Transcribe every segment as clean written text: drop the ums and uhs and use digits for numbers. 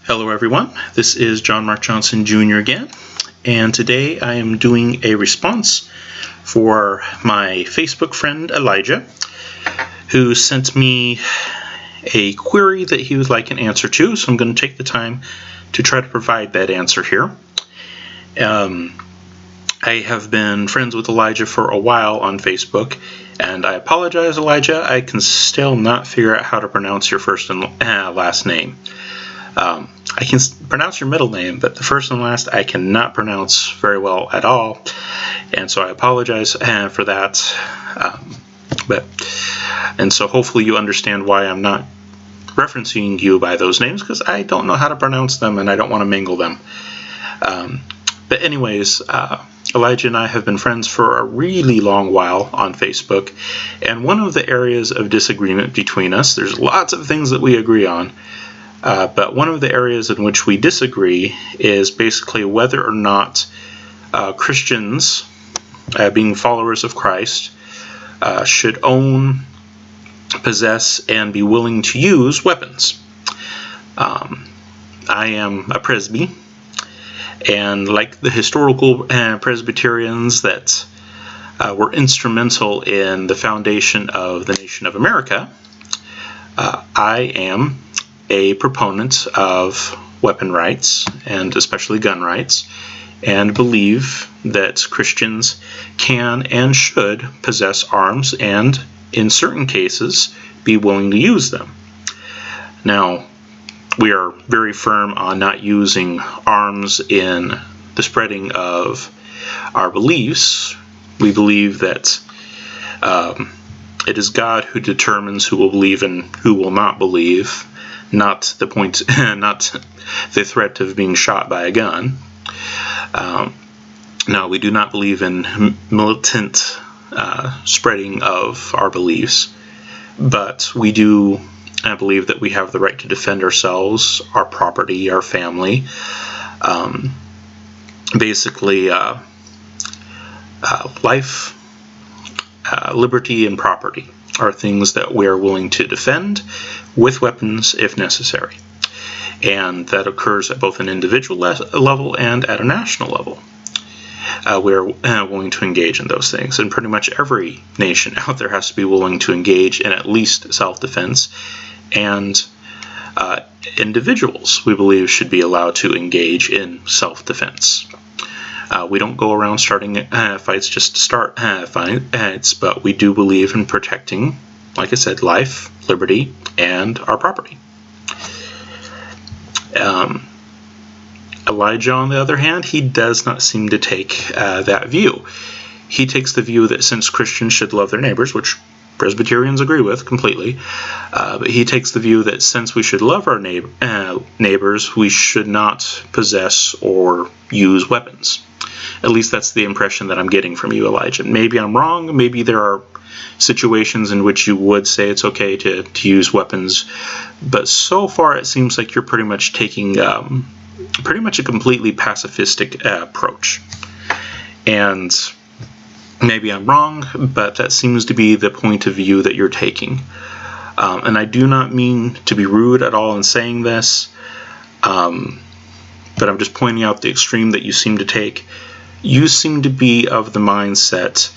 Hello everyone, this is John Mark Johnson Jr. again, and today I am doing a response for my Facebook friend Elijah, who sent me a query that he would like an answer to, so I'm going to take the time to try to provide that answer here. I have been friends with Elijah for a while on Facebook, and I apologize, Elijah, I can still not figure out how to pronounce your first and last name. I can pronounce your middle name, but the first and last I cannot pronounce very well at all, and so I apologize for that. And so hopefully you understand why I'm not referencing you by those names, because I don't know how to pronounce them and I don't want to mingle them. But anyways, Elijah and I have been friends for a really long while on Facebook, and one of the areas of disagreement between us, there's lots of things that we agree on, but one of the areas in which we disagree is basically whether or not Christians, being followers of Christ, should own, possess, and be willing to use weapons. I am a Presby, and like the historical Presbyterians that were instrumental in the foundation of the nation of America, I am a proponent of weapon rights, and especially gun rights, and believe that Christians can and should possess arms and, in certain cases, be willing to use them. Now, we are very firm on not using arms in the spreading of our beliefs. We believe that it is God who determines who will believe and who will not believe, not the point, not the threat of being shot by a gun. Now, we do not believe in militant spreading of our beliefs, but we do believe that we have the right to defend ourselves, our property, our family. Basically, life, liberty, and property are things that we are willing to defend with weapons if necessary. And that occurs at both an individual level and at a national level. We're willing to engage in those things. And pretty much every nation out there has to be willing to engage in at least self-defense. And individuals, we believe, should be allowed to engage in self-defense. We don't go around starting fights just to start fights, but we do believe in protecting, like I said, life, liberty, and our property. Elijah, on the other hand, he does not seem to take that view. He takes the view that since Christians should love their neighbors, which Presbyterians agree with completely, but he takes the view that since we should love our neighbors, we should not possess or use weapons. At least that's the impression that I'm getting from you, Elijah. Maybe I'm wrong. Maybe there are situations in which you would say it's okay to use weapons, but so far it seems like you're pretty much taking pretty much a completely pacifistic approach. And maybe I'm wrong, but that seems to be the point of view that you're taking. And I do not mean to be rude at all in saying this, but I'm just pointing out the extreme that you seem to take. You seem to be of the mindset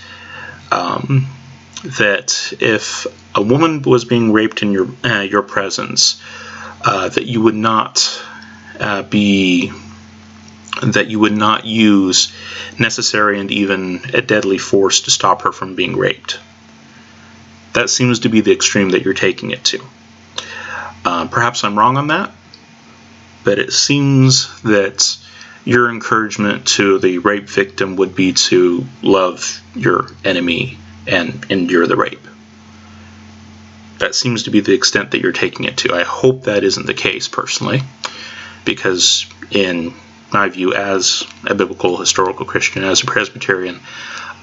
that if a woman was being raped in your presence, that you would not use necessary and even a deadly force to stop her from being raped. That seems to be the extreme that you're taking it to. Perhaps I'm wrong on that, but it seems that your encouragement to the rape victim would be to love your enemy and endure the rape. That seems to be the extent that you're taking it to. I hope that isn't the case, personally, because in my view, as a biblical historical Christian, as a Presbyterian,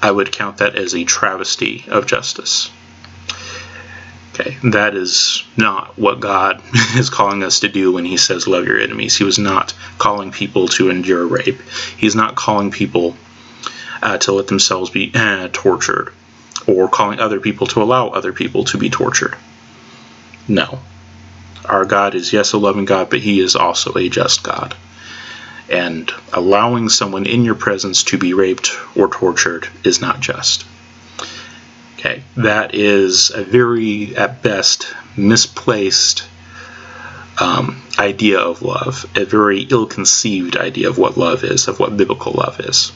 I would count that as a travesty of justice. Okay, that is not what God is calling us to do when he says love your enemies. He was not calling people to endure rape. He's not calling people to let themselves be tortured, or calling other people to allow other people to be tortured. No. our God is, yes, a loving God, but he is also a just God. And allowing someone in your presence to be raped or tortured is not just. Okay, that is a very, at best, misplaced idea of love, a very ill-conceived idea of what love is, of what biblical love is.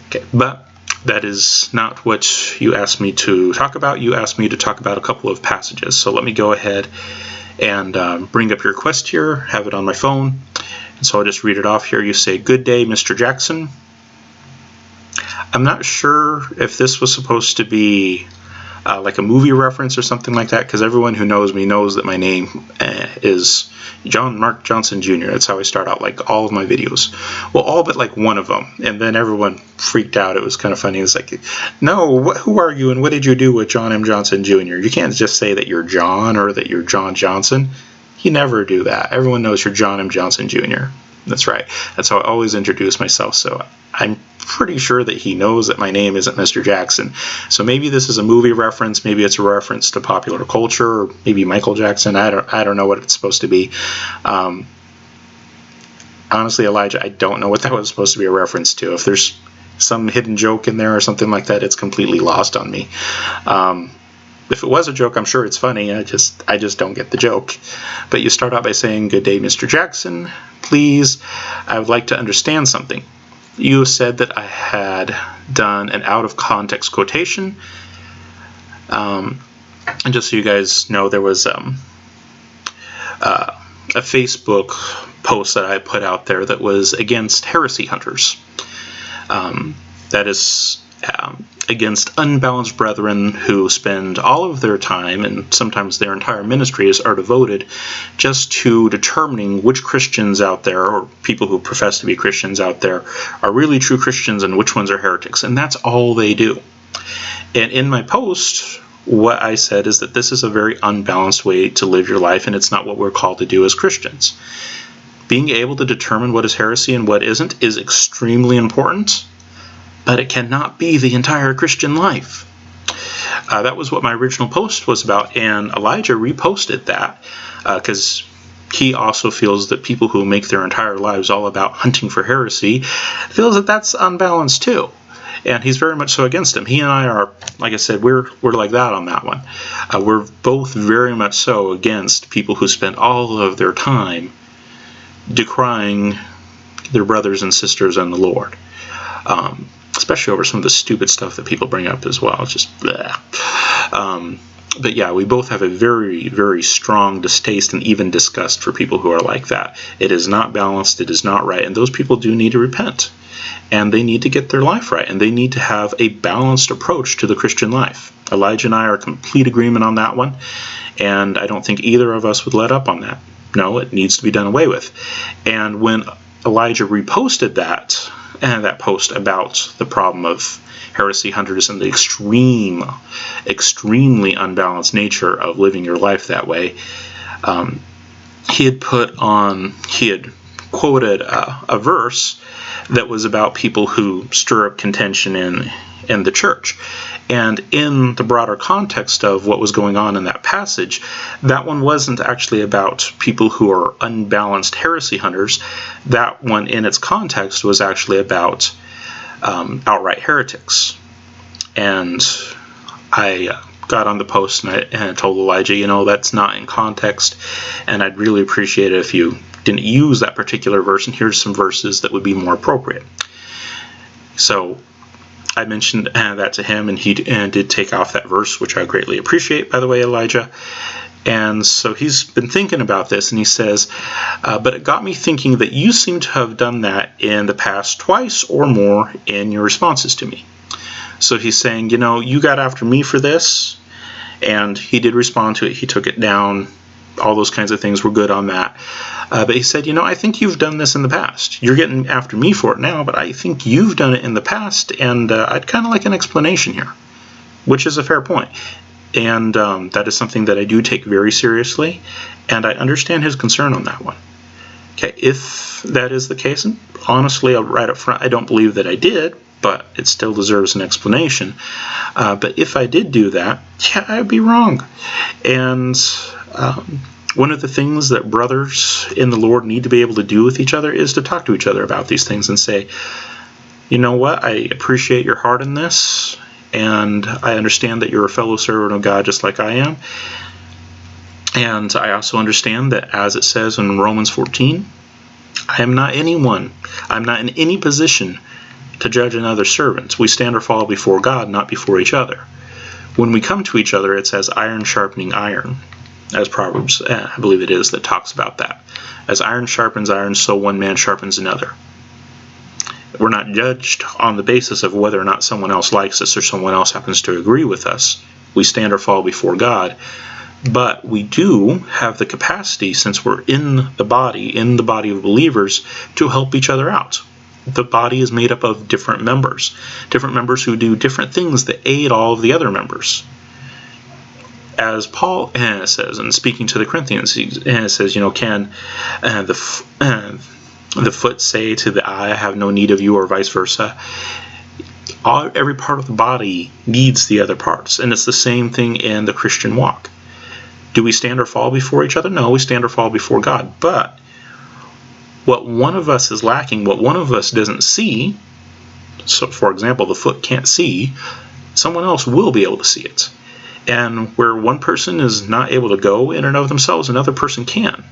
Okay, but that is not what you asked me to talk about. You asked me to talk about a couple of passages. So let me go ahead and bring up your request here, have it on my phone. And so I'll just read it off here. You say, "Good day, Mr. Jackson." I'm not sure if this was supposed to be like a movie reference or something like that, because everyone who knows me knows that my name is John Mark Johnson Jr. That's how I start out like all of my videos. Well, all but like one of them. And then everyone freaked out. It was kind of funny. It's like, no, who are you and what did you do with John M. Johnson Jr.? You can't just say that you're John or that you're John Johnson. You never do that. Everyone knows you're John M. Johnson Jr. That's right. That's how I always introduce myself. So I'm pretty sure that he knows that my name isn't Mr. Jackson. So maybe this is a movie reference. Maybe it's a reference to popular culture, or maybe Michael Jackson. I don't know what it's supposed to be. Honestly, Elijah, I don't know what that was supposed to be a reference to. If there's some hidden joke in there or something like that, it's completely lost on me. If it was a joke, I'm sure it's funny. I just don't get the joke. But you start out by saying, "Good day, Mr. Jackson. Please, I would like to understand something." You said that I had done an out-of-context quotation. And just so you guys know, there was a Facebook post that I put out there that was against heresy hunters. That is against unbalanced brethren who spend all of their time, and sometimes their entire ministries are devoted just to determining which Christians out there, or people who profess to be Christians out there, are really true Christians and which ones are heretics. And that's all they do. And in my post, what I said is that this is a very unbalanced way to live your life, and it's not what we're called to do as Christians. Being able to determine what is heresy and what isn't is extremely important, but it cannot be the entire Christian life. That was what my original post was about, and Elijah reposted that because he also feels that people who make their entire lives all about hunting for heresy feels that that's unbalanced too. And he's very much so against him. He and I are, like I said, we're like that on that one. We're both very much so against people who spend all of their time decrying their brothers and sisters in the Lord. Especially over some of the stupid stuff that people bring up as well. It's just bleh. But yeah, we both have a very, very strong distaste and even disgust for people who are like that. It is not balanced. It is not right. And those people do need to repent. And they need to get their life right. And they need to have a balanced approach to the Christian life. Elijah and I are in complete agreement on that one. And I don't think either of us would let up on that. No, it needs to be done away with. And when Elijah reposted that post about the problem of heresy hunters and the extremely unbalanced nature of living your life that way, he had quoted a verse that was about people who stir up contention in the church. And in the broader context of what was going on in that passage, that one wasn't actually about people who are unbalanced heresy hunters. That one, in its context, was actually about outright heretics. And I got on the post and I told Elijah, that's not in context, and I'd really appreciate it if you didn't use that particular verse, and here's some verses that would be more appropriate. So I mentioned that to him, and he did take off that verse, which I greatly appreciate, by the way, Elijah. And so he's been thinking about this, and he says, but it got me thinking that you seem to have done that in the past twice or more in your responses to me. So he's saying, you got after me for this, and he did respond to it. He took it down. All those kinds of things were good on that. But he said, I think you've done this in the past. You're getting after me for it now, but I think you've done it in the past, and I'd kind of like an explanation here, which is a fair point. And that is something that I do take very seriously, and I understand his concern on that one. Okay, if that is the case, and honestly, right up front, I don't believe that I did, but it still deserves an explanation. But if I did do that, yeah, I'd be wrong. And One of the things that brothers in the Lord need to be able to do with each other is to talk to each other about these things and say, you know what, I appreciate your heart in this, and I understand that you're a fellow servant of God just like I am. And I also understand that, as it says in Romans 14, I am not anyone. I'm not in any position to judge another servant. We stand or fall before God, not before each other. When we come to each other, it says iron sharpening iron, as Proverbs, I believe it is, that talks about that. As iron sharpens iron, so one man sharpens another. We're not judged on the basis of whether or not someone else likes us or someone else happens to agree with us. We stand or fall before God. But we do have the capacity, since we're in the body of believers, to help each other out. The body is made up of different members who do different things that aid all of the other members. As Paul says, and speaking to the Corinthians, he says, can the foot say to the eye, I have no need of you, or vice versa? Every part of the body needs the other parts, and it's the same thing in the Christian walk. Do we stand or fall before each other? No, we stand or fall before God. But what one of us is lacking, what one of us doesn't see, so for example, the foot can't see, someone else will be able to see it. And where one person is not able to go in and of themselves, another person can.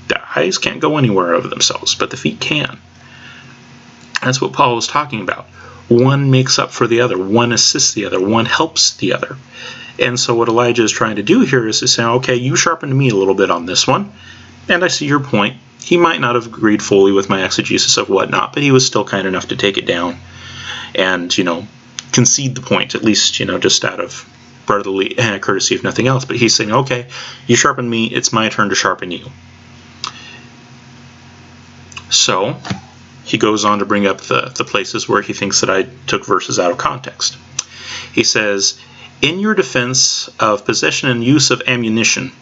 The eyes can't go anywhere of themselves, but the feet can. That's what Paul was talking about. One makes up for the other. One assists the other. One helps the other. And so what Elijah is trying to do here is to say, okay, you sharpened me a little bit on this one, and I see your point. He might not have agreed fully with my exegesis of whatnot, but he was still kind enough to take it down and, concede the point, at least, just out of brotherly courtesy, if nothing else. But he's saying, okay, you sharpened me, it's my turn to sharpen you. So he goes on to bring up the places where he thinks that I took verses out of context. He says, in your defense of possession and use of ammunition,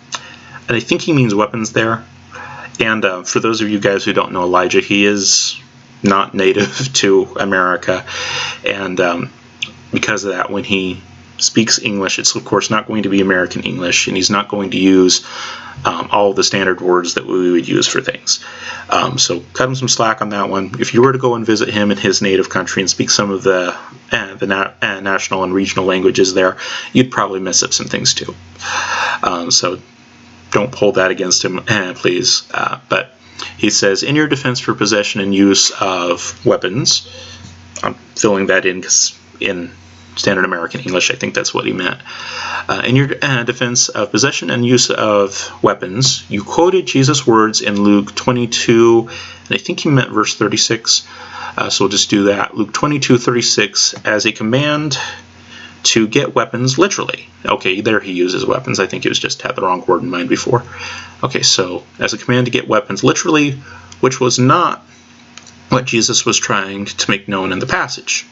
and I think he means weapons there. And for those of you guys who don't know Elijah, he is not native to America. And because of that, when he speaks English, it's of course not going to be American English, and he's not going to use all of the standard words that we would use for things. So cut him some slack on that one. If you were to go and visit him in his native country and speak some of the national and regional languages there, you'd probably mess up some things too. So don't hold that against him, please. But he says, in your defense for possession and use of weapons, I'm filling that in because in standard American English, I think that's what he meant. In your defense of possession and use of weapons, you quoted Jesus' words in Luke 22, and I think he meant verse 36, so we'll just do that. Luke 22:36 as a command to get weapons literally. Okay, there he uses weapons. I think he was just had the wrong word in mind before. Okay, so as a command to get weapons literally, which was not what Jesus was trying to make known in the passage.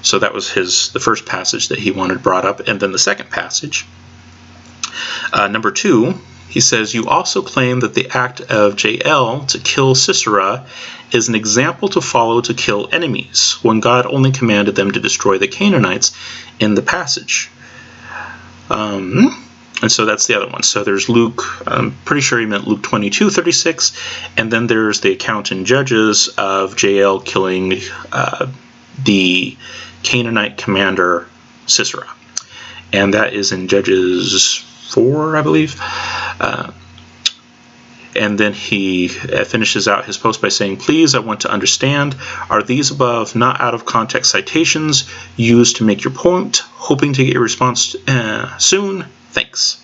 So that was the first passage that he wanted brought up. And then the second passage, number 2, he says, you also claim that the act of Jael to kill Sisera is an example to follow to kill enemies, when God only commanded them to destroy the Canaanites in the passage. And so that's the other one. So there's Luke, I'm pretty sure he meant Luke 22:36, and then there's the account in Judges of Jael killing the Canaanite commander Sisera, and that is in Judges 4, I believe. And then he finishes out his post by saying, please, I want to understand, are these above not out of context citations used to make your point, hoping to get your response soon? Thanks.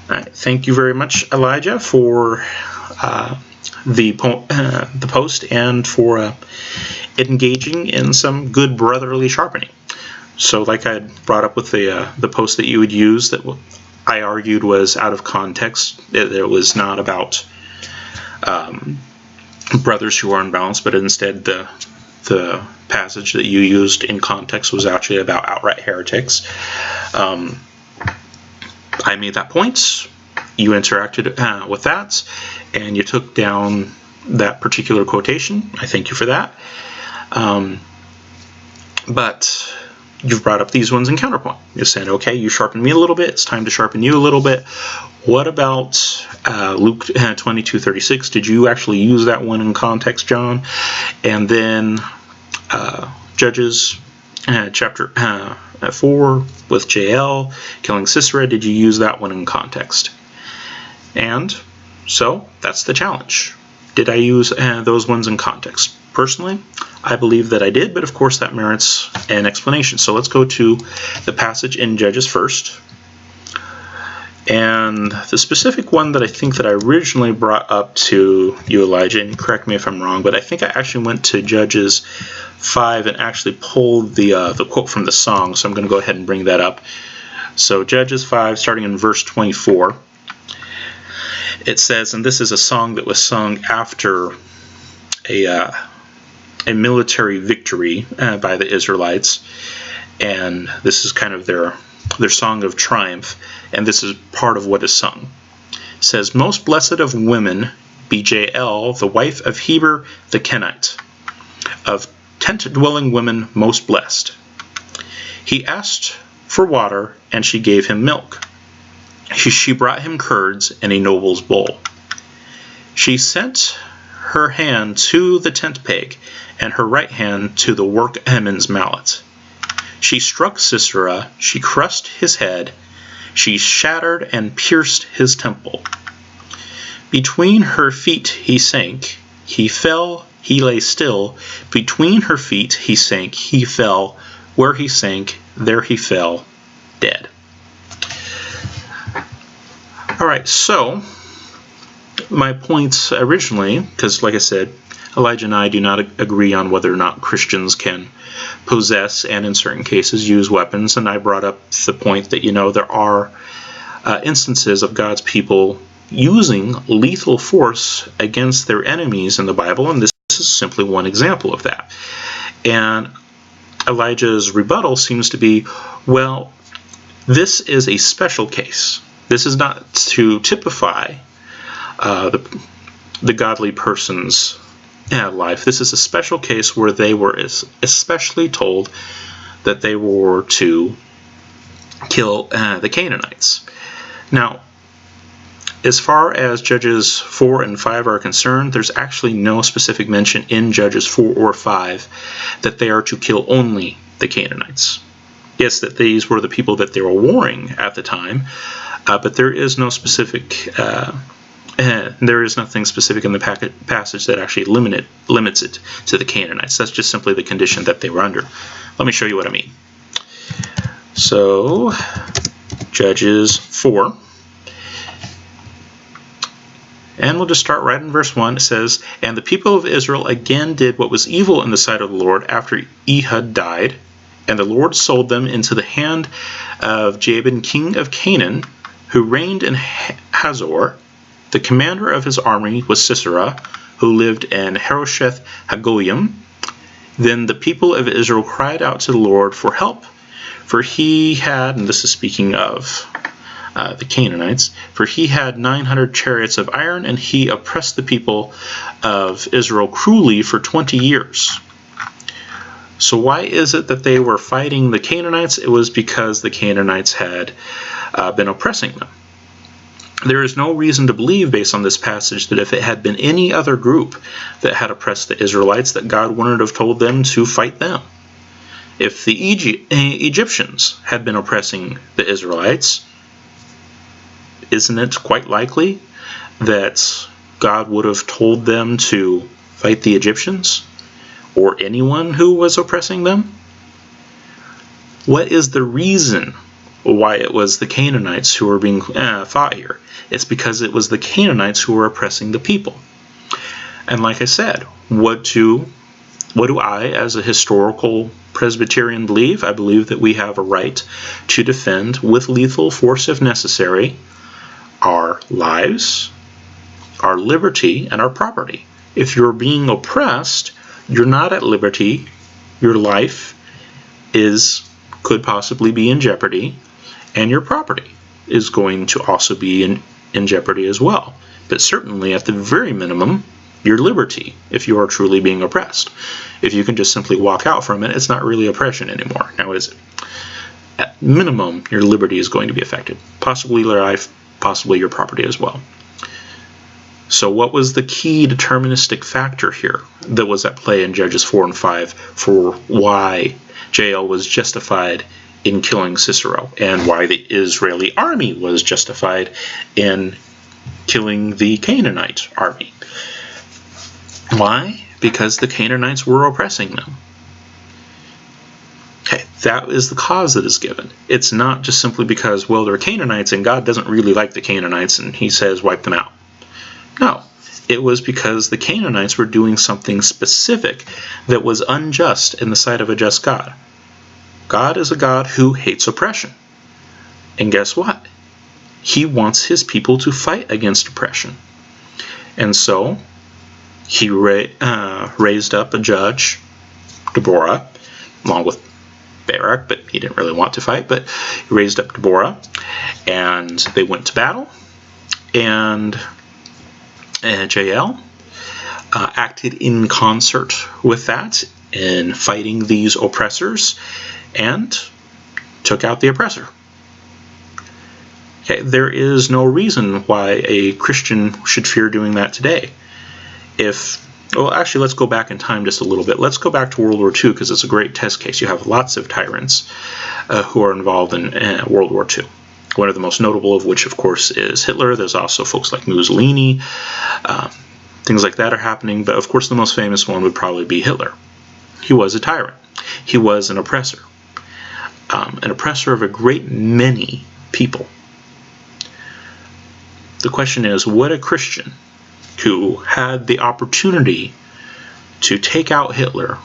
All right, thank you very much, Elijah, for the post and for engaging in some good brotherly sharpening. So like I had brought up with the post that you would use, that I argued was out of context. It was not about brothers who are unbalanced, but instead the passage that you used in context was actually about outright heretics. I made that point. You interacted with that, and you took down that particular quotation. I thank you for that. But you've brought up these ones in counterpoint. You're saying, okay, you sharpened me a little bit. It's time to sharpen you a little bit. What about Luke 22:36? Did you actually use that one in context, John? And then Judges chapter 4 with Jael killing Sisera. Did you use that one in context? And so that's the challenge. Did I use those ones in context? Personally, I believe that I did, but of course that merits an explanation. So let's go to the passage in Judges first. And the specific one that I think that I originally brought up to you, Elijah, and correct me if I'm wrong, but I think I actually went to Judges 5 and actually pulled the quote from the song, so I'm going to go ahead and bring that up. So Judges 5, starting in verse 24, it says, and this is a song that was sung after a military victory by the Israelites, and this is kind of their song of triumph, and this is part of what is sung. It says, "Most blessed of women be Jael, the wife of Heber the Kenite, of tent-dwelling women most blessed. He asked for water, and she gave him milk. She brought him curds in a noble's bowl. She sent her hand to the tent peg, and her right hand to the workman's mallet. She struck Sisera, she crushed his head, she shattered and pierced his temple. Between her feet he sank, he fell, he lay still. Between her feet he sank, he fell. Where he sank, there he fell, dead." Alright, so my points originally, because like I said, Elijah and I do not agree on whether or not Christians can possess and in certain cases use weapons, and I brought up the point that, there are instances of God's people using lethal force against their enemies in the Bible, and this is simply one example of that. And Elijah's rebuttal seems to be, well, this is a special case. This is not to typify the godly person's life. This is a special case where they were especially told that they were to kill the Canaanites. Now, as far as Judges 4 and 5 are concerned, there's actually no specific mention in Judges 4 or 5 that they are to kill only the Canaanites. Yes, that these were the people that they were warring at the time, but there is no specific there is nothing specific in the passage that actually limits it to the Canaanites. That's just simply the condition that they were under. Let me show you what I mean. So, Judges 4. And we'll just start right in verse 1. It says, "And the people of Israel again did what was evil in the sight of the Lord after Ehud died. And the Lord sold them into the hand of Jabin, king of Canaan, who reigned in Hazor. The commander of his army was Sisera, who lived in Harosheth Hagoyim. Then the people of Israel cried out to the Lord for help, for he had," and this is speaking of the Canaanites, "for he had 900 chariots of iron, and he oppressed the people of Israel cruelly for 20 years. So why is it that they were fighting the Canaanites? It was because the Canaanites had been oppressing them. There is no reason to believe, based on this passage, that if it had been any other group that had oppressed the Israelites, that God wouldn't have told them to fight them. If the Egyptians had been oppressing the Israelites, isn't it quite likely that God would have told them to fight the Egyptians or anyone who was oppressing them? What is the reason why it was the Canaanites who were being fought here? It's because it was the Canaanites who were oppressing the people. And like I said, what do I, as a historical Presbyterian, believe? I believe that we have a right to defend with lethal force if necessary our lives, our liberty, and our property. If you're being oppressed, you're not at liberty. Your life could possibly be in jeopardy, and your property is going to also be in jeopardy as well. But certainly, at the very minimum, your liberty if you are truly being oppressed. If you can just simply walk out from it, it's not really oppression anymore. Now, is it? At minimum, your liberty is going to be affected. Possibly your life, possibly your property as well. So what was the key deterministic factor here that was at play in Judges 4 and 5 for why Jael was justified in killing Sisera, and why the Israeli army was justified in killing the Canaanite army? Why? Because the Canaanites were oppressing them. Okay, that is the cause that is given. It's not just simply because, well, they're Canaanites and God doesn't really like the Canaanites and he says wipe them out. No, it was because the Canaanites were doing something specific that was unjust in the sight of a just God. God is a God who hates oppression. And guess what? He wants his people to fight against oppression. And so he raised up a judge, Deborah, along with Barak, but he didn't really want to fight, but he raised up Deborah, and they went to battle, and Jael acted in concert with that in fighting these oppressors and took out the oppressor. Okay, there is no reason why a Christian should fear doing that today. Well, actually, let's go back in time just a little bit. Let's go back to World War II, because it's a great test case. You have lots of tyrants who are involved in World War II. One of the most notable of which, of course, is Hitler. There's also folks like Mussolini. Things like that are happening. But, of course, the most famous one would probably be Hitler. He was a tyrant. He was an oppressor. An oppressor of a great many people. The question is, would a Christian who had the opportunity to take out Hitler,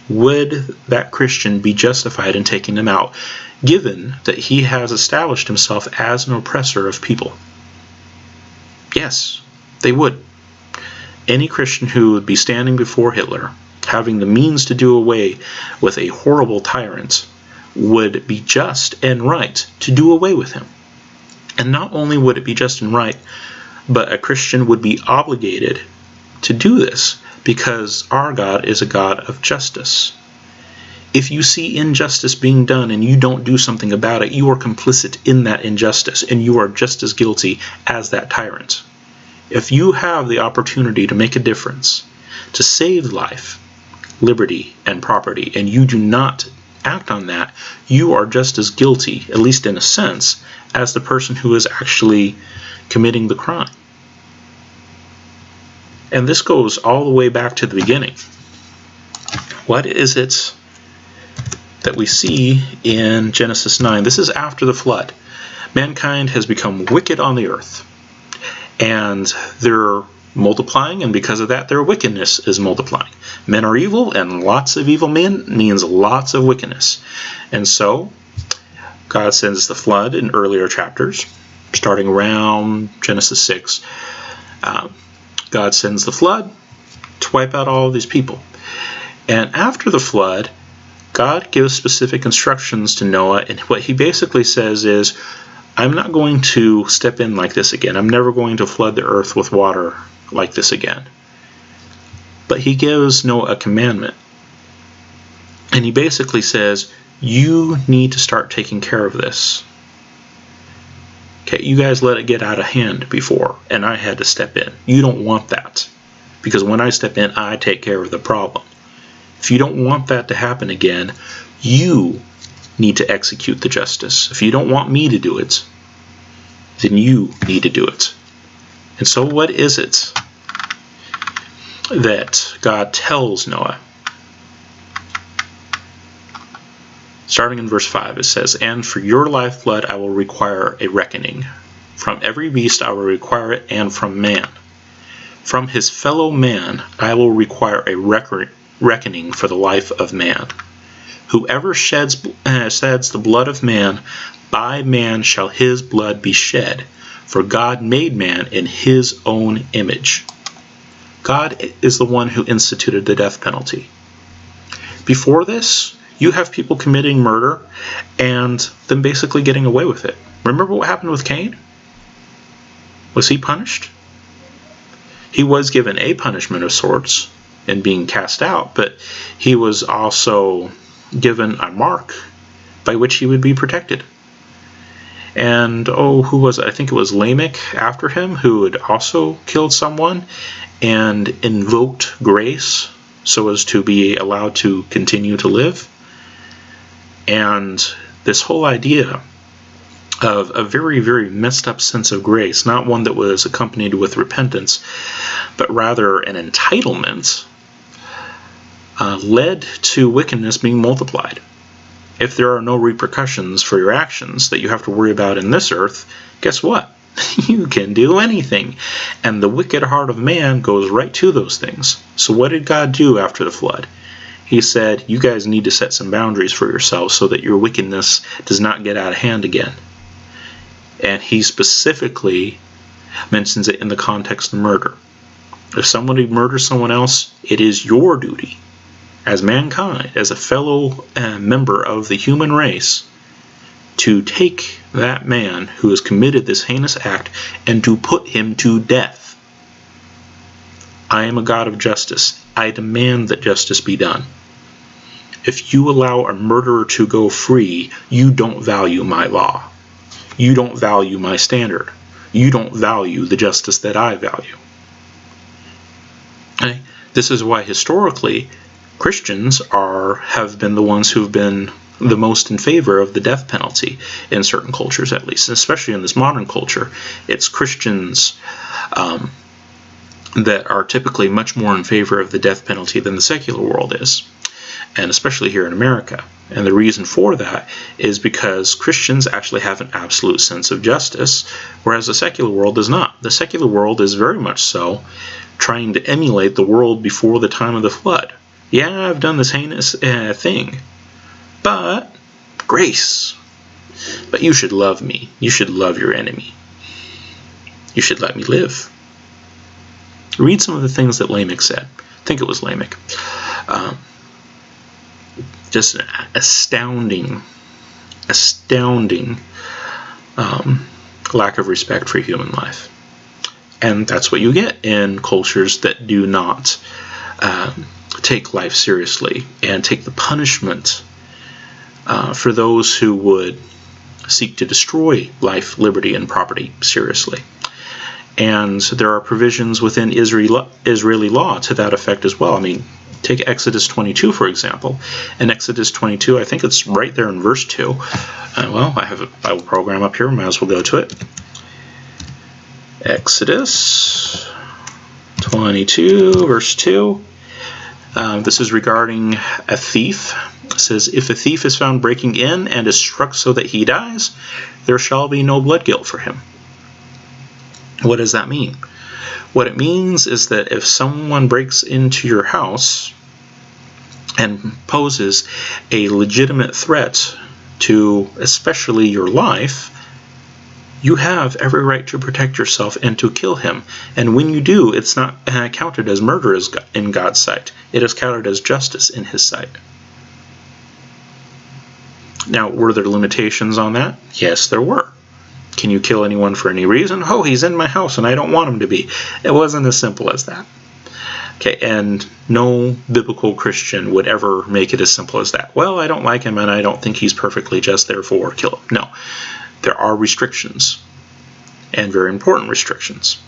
would that Christian be justified in taking him out, given that he has established himself as an oppressor of people? Yes, they would. Any Christian who would be standing before Hitler, having the means to do away with a horrible tyrant, would be just and right to do away with him. And not only would it be just and right, but a Christian would be obligated to do this because our God is a God of justice. If you see injustice being done and you don't do something about it, you are complicit in that injustice and you are just as guilty as that tyrant. If you have the opportunity to make a difference, to save life, liberty, and property, and you do not act on that, you are just as guilty, at least in a sense, as the person who is actually committing the crime. And this goes all the way back to the beginning. What is it that we see in Genesis 9? This is after the flood. Mankind has become wicked on the earth. And they're multiplying, and because of that, their wickedness is multiplying. Men are evil, and lots of evil men means lots of wickedness. And so, God sends the flood in earlier chapters, starting around Genesis 6. God sends the flood to wipe out all of these people. And after the flood, God gives specific instructions to Noah, and what he basically says is, I'm not going to step in like this again. I'm never going to flood the earth with water like this again. But he gives Noah a commandment. And he basically says, you need to start taking care of this. Okay, you guys let it get out of hand before, and I had to step in. You don't want that. Because when I step in, I take care of the problem. If you don't want that to happen again, you need to execute the justice. If you don't want me to do it, then you need to do it. And so what is it that God tells Noah? Starting in verse 5, it says, And for your lifeblood I will require a reckoning. From every beast I will require it, and from man. From his fellow man I will require a reckoning for the life of man. Whoever sheds the blood of man, by man shall his blood be shed. For God made man in his own image. God is the one who instituted the death penalty. Before this, you have people committing murder and then basically getting away with it. Remember what happened with Cain? Was he punished? He was given a punishment of sorts in being cast out, but he was also given a mark by which he would be protected. And, who was it? I think it was Lamech after him, who had also killed someone and invoked grace so as to be allowed to continue to live. And this whole idea of a very, very messed up sense of grace, not one that was accompanied with repentance, but rather an entitlement, led to wickedness being multiplied. If there are no repercussions for your actions that you have to worry about in this earth, guess what? You can do anything. And the wicked heart of man goes right to those things. So what did God do after the flood? He said, you guys need to set some boundaries for yourselves so that your wickedness does not get out of hand again. And he specifically mentions it in the context of murder. If somebody murders someone else, it is your duty as mankind, as a fellow member of the human race, to take that man who has committed this heinous act and to put him to death. I am a God of justice. I demand that justice be done. If you allow a murderer to go free, you don't value my law. You don't value my standard. You don't value the justice that I value. Okay? This is why historically Christians have been the ones who've been the most in favor of the death penalty in certain cultures, at least, especially in this modern culture. It's Christians that are typically much more in favor of the death penalty than the secular world is, and especially here in America. And the reason for that is because Christians actually have an absolute sense of justice, whereas the secular world does not. The secular world is very much so trying to emulate the world before the time of the flood. Yeah, I've done this heinous thing, but grace. But you should love me. You should love your enemy. You should let me live. Read some of the things that Lamech said. I think it was Lamech. Just an astounding lack of respect for human life. And that's what you get in cultures that do not take life seriously and take the punishment for those who would seek to destroy life, liberty, and property seriously. And there are provisions within Israeli law to that effect as well. I mean, take Exodus 22, for example. In Exodus 22, I think it's right there in verse 2. Well, I have a Bible program up here. Might as well go to it. Exodus 22, verse 2. This is regarding a thief. It says, if a thief is found breaking in and is struck so that he dies, there shall be no blood guilt for him. What does that mean? What it means is that if someone breaks into your house and poses a legitimate threat to especially your life, you have every right to protect yourself and to kill him. And when you do, it's not counted as murder in God's sight. It is counted as justice in his sight. Now, were there limitations on that? Yes, there were. Can you kill anyone for any reason? Oh, he's in my house and I don't want him to be. It wasn't as simple as that. Okay, and no biblical Christian would ever make it as simple as that. Well, I don't like him and I don't think he's perfectly just, therefore kill him. No, there are restrictions, and very important restrictions.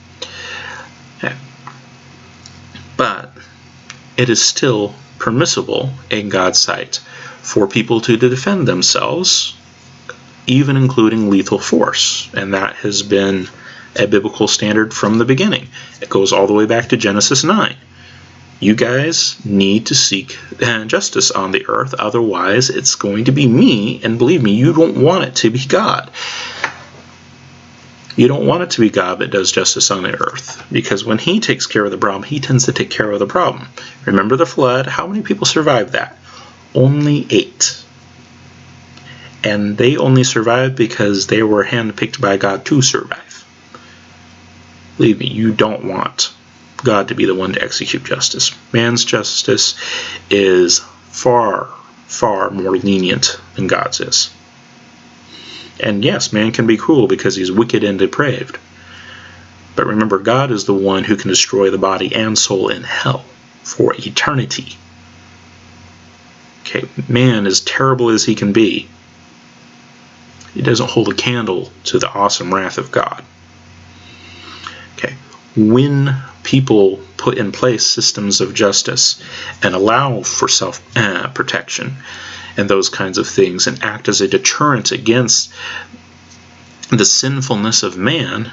Okay. But it is still permissible in God's sight for people to defend themselves, even including lethal force. And that has been a biblical standard from the beginning. It goes all the way back to Genesis 9. You guys need to seek justice on the earth, otherwise it's going to be me, and believe me, you don't want it to be God. You don't want it to be God that does justice on the earth, because when he takes care of the problem, he tends to take care of the problem. Remember the flood? How many people survived that? Only 8. And they only survived because they were handpicked by God to survive. Believe me, you don't want God to be the one to execute justice. Man's justice is far, far more lenient than God's is. And yes, man can be cruel because he's wicked and depraved. But remember, God is the one who can destroy the body and soul in hell for eternity. Okay, man, as terrible as he can be, he doesn't hold a candle to the awesome wrath of God. Okay, when people put in place systems of justice and allow for self-protection and those kinds of things and act as a deterrent against the sinfulness of man,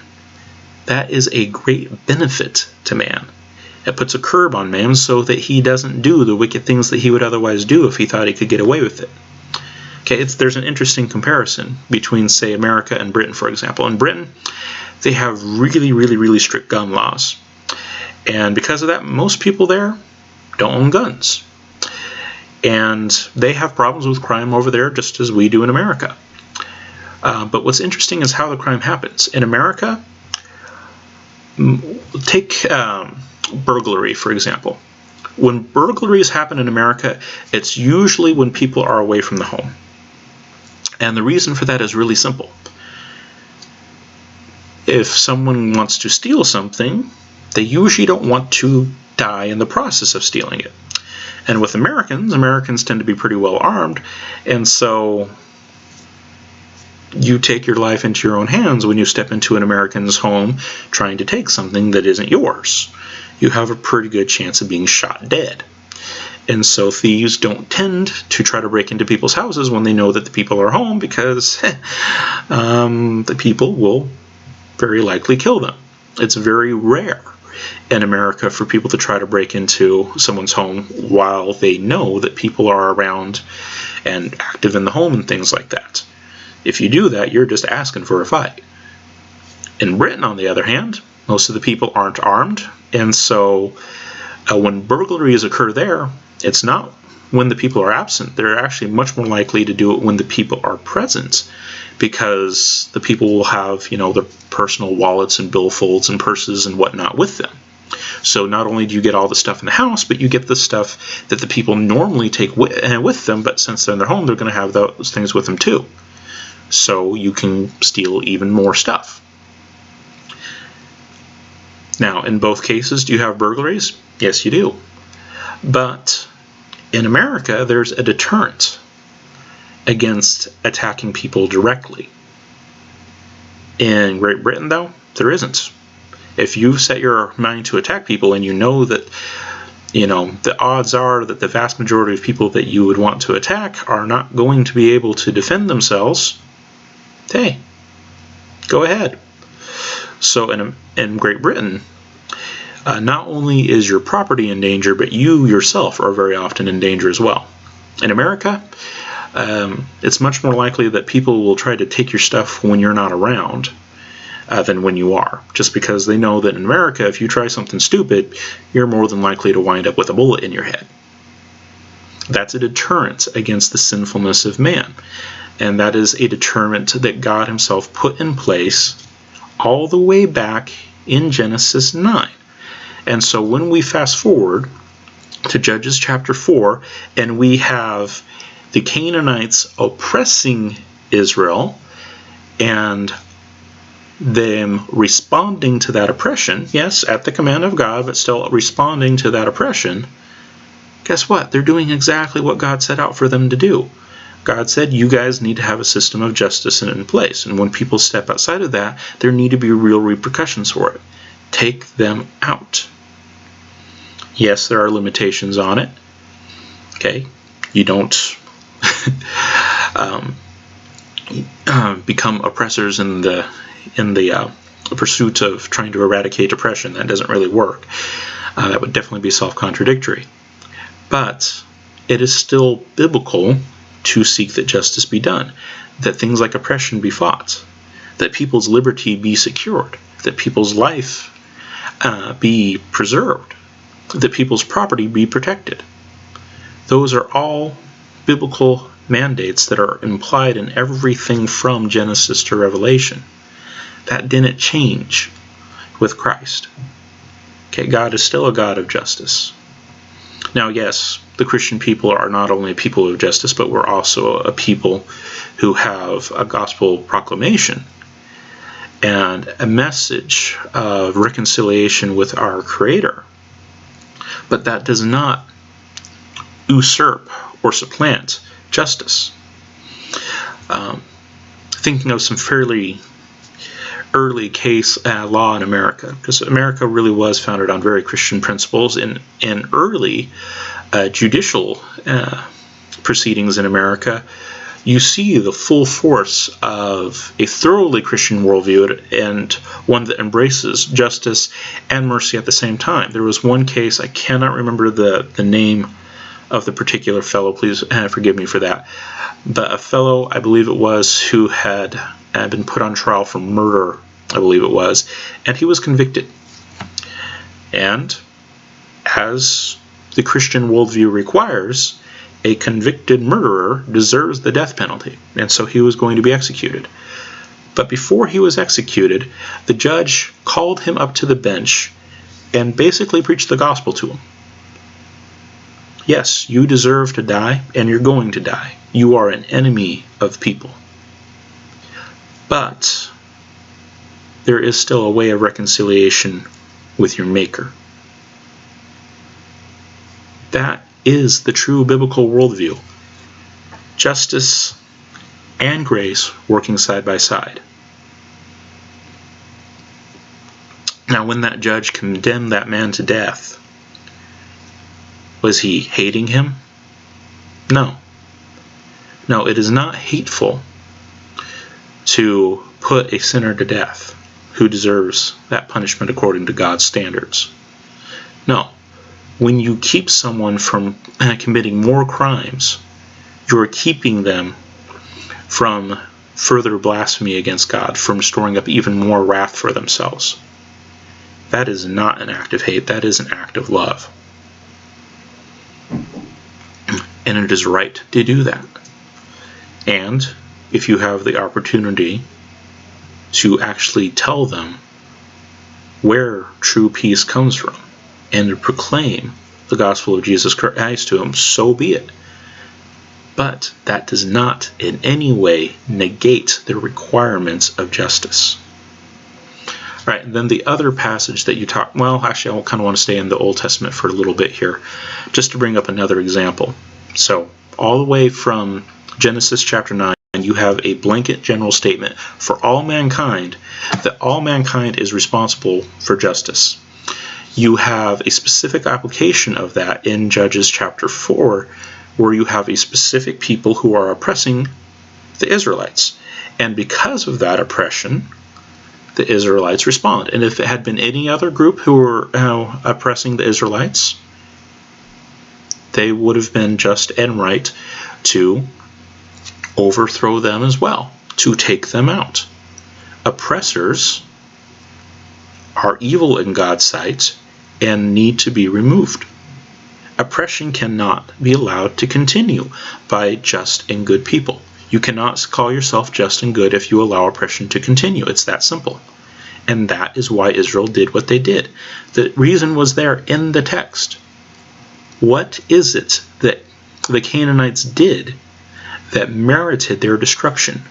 that is a great benefit to man. It puts a curb on man so that he doesn't do the wicked things that he would otherwise do if he thought he could get away with it. Okay, there's an interesting comparison between, say, America and Britain, for example. In Britain, they have really, really, really strict gun laws. And because of that, most people there don't own guns. And they have problems with crime over there just as we do in America. But what's interesting is how the crime happens. In America, take burglary, for example. When burglaries happen in America, it's usually when people are away from the home. And the reason for that is really simple. If someone wants to steal something, they usually don't want to die in the process of stealing it. And with Americans tend to be pretty well armed, and so you take your life into your own hands when you step into an American's home trying to take something that isn't yours. You have a pretty good chance of being shot dead. And so thieves don't tend to try to break into people's houses when they know that the people are home, because the people will very likely kill them. It's very rare in America for people to try to break into someone's home while they know that people are around and active in the home and things like that. If you do that, you're just asking for a fight. In Britain, on the other hand, most of the people aren't armed, and so when burglaries occur there, it's not when the people are absent. They're actually much more likely to do it when the people are present, because the people will have, their personal wallets and billfolds and purses and whatnot with them. So not only do you get all the stuff in the house, but you get the stuff that the people normally take with them, but since they're in their home, they're going to have those things with them too. So you can steal even more stuff. Now, in both cases, do you have burglaries? Yes, you do. But in America, there's a deterrent against attacking people directly. In Great Britain, though, there isn't. If you set your mind to attack people and you know that, the odds are that the vast majority of people that you would want to attack are not going to be able to defend themselves, hey, go ahead. So in Great Britain, not only is your property in danger, but you yourself are very often in danger as well. In America, it's much more likely that people will try to take your stuff when you're not around than when you are, just because they know that in America, if you try something stupid, you're more than likely to wind up with a bullet in your head. That's a deterrent against the sinfulness of man. And that is a deterrent that God himself put in place all the way back in Genesis 9. And so when we fast forward to Judges chapter 4, and we have the Canaanites oppressing Israel, and them responding to that oppression, yes, at the command of God, but still responding to that oppression, guess what? They're doing exactly what God set out for them to do. God said, you guys need to have a system of justice in place. And when people step outside of that, there need to be real repercussions for it. Take them out. Yes, there are limitations on it. Okay, you don't become oppressors in the pursuit of trying to eradicate oppression. That doesn't really work. That would definitely be self-contradictory. But it is still biblical to seek that justice be done, that things like oppression be fought, that people's liberty be secured, that people's life be preserved, that people's property be protected. Those are all biblical mandates that are implied in everything from Genesis to Revelation. That didn't change with Christ. Okay, God is still a God of justice. Now, yes, the Christian people are not only a people of justice, but we're also a people who have a gospel proclamation. and a message of reconciliation with our Creator. But that does not usurp or supplant justice. Thinking of some fairly early case law in America, because America really was founded on very Christian principles. In early judicial proceedings in America, you see the full force of a thoroughly Christian worldview and one that embraces justice and mercy at the same time. There was one case, I cannot remember the name of the particular fellow, please forgive me for that, but a fellow, I believe it was, who had been put on trial for murder, I believe it was, and he was convicted. And as the Christian worldview requires, a convicted murderer deserves the death penalty, and so he was going to be executed. But before he was executed, the judge called him up to the bench and basically preached the gospel to him. Yes, you deserve to die, and you're going to die. You are an enemy of people. But there is still a way of reconciliation with your Maker. That is the true biblical worldview. Justice and grace working side by side. Now, when that judge condemned that man to death, was he hating him? No. No, it is not hateful to put a sinner to death who deserves that punishment according to God's standards. No. When you keep someone from committing more crimes, you're keeping them from further blasphemy against God, from storing up even more wrath for themselves. That is not an act of hate, that is an act of love. And it is right to do that. And if you have the opportunity to actually tell them where true peace comes from and to proclaim the gospel of Jesus Christ to them, so be it. But that does not in any way negate the requirements of justice. All right, and then the other passage that you talk, well, actually I kind of want to stay in the Old Testament for a little bit here, just to bring up another example. So all the way from Genesis chapter 9, you have a blanket general statement for all mankind that all mankind is responsible for justice. You have a specific application of that in Judges chapter 4, where you have a specific people who are oppressing the Israelites. And because of that oppression, the Israelites respond. And if it had been any other group who were oppressing the Israelites, they would have been just and right to overthrow them as well, to take them out. Oppressors are evil in God's sight and need to be removed. Oppression cannot be allowed to continue by just and good people. You cannot call yourself just and good if you allow oppression to continue. It's that simple. And that is why Israel did what they did. The reason was there in the text. What is it that the Canaanites did that merited their destruction?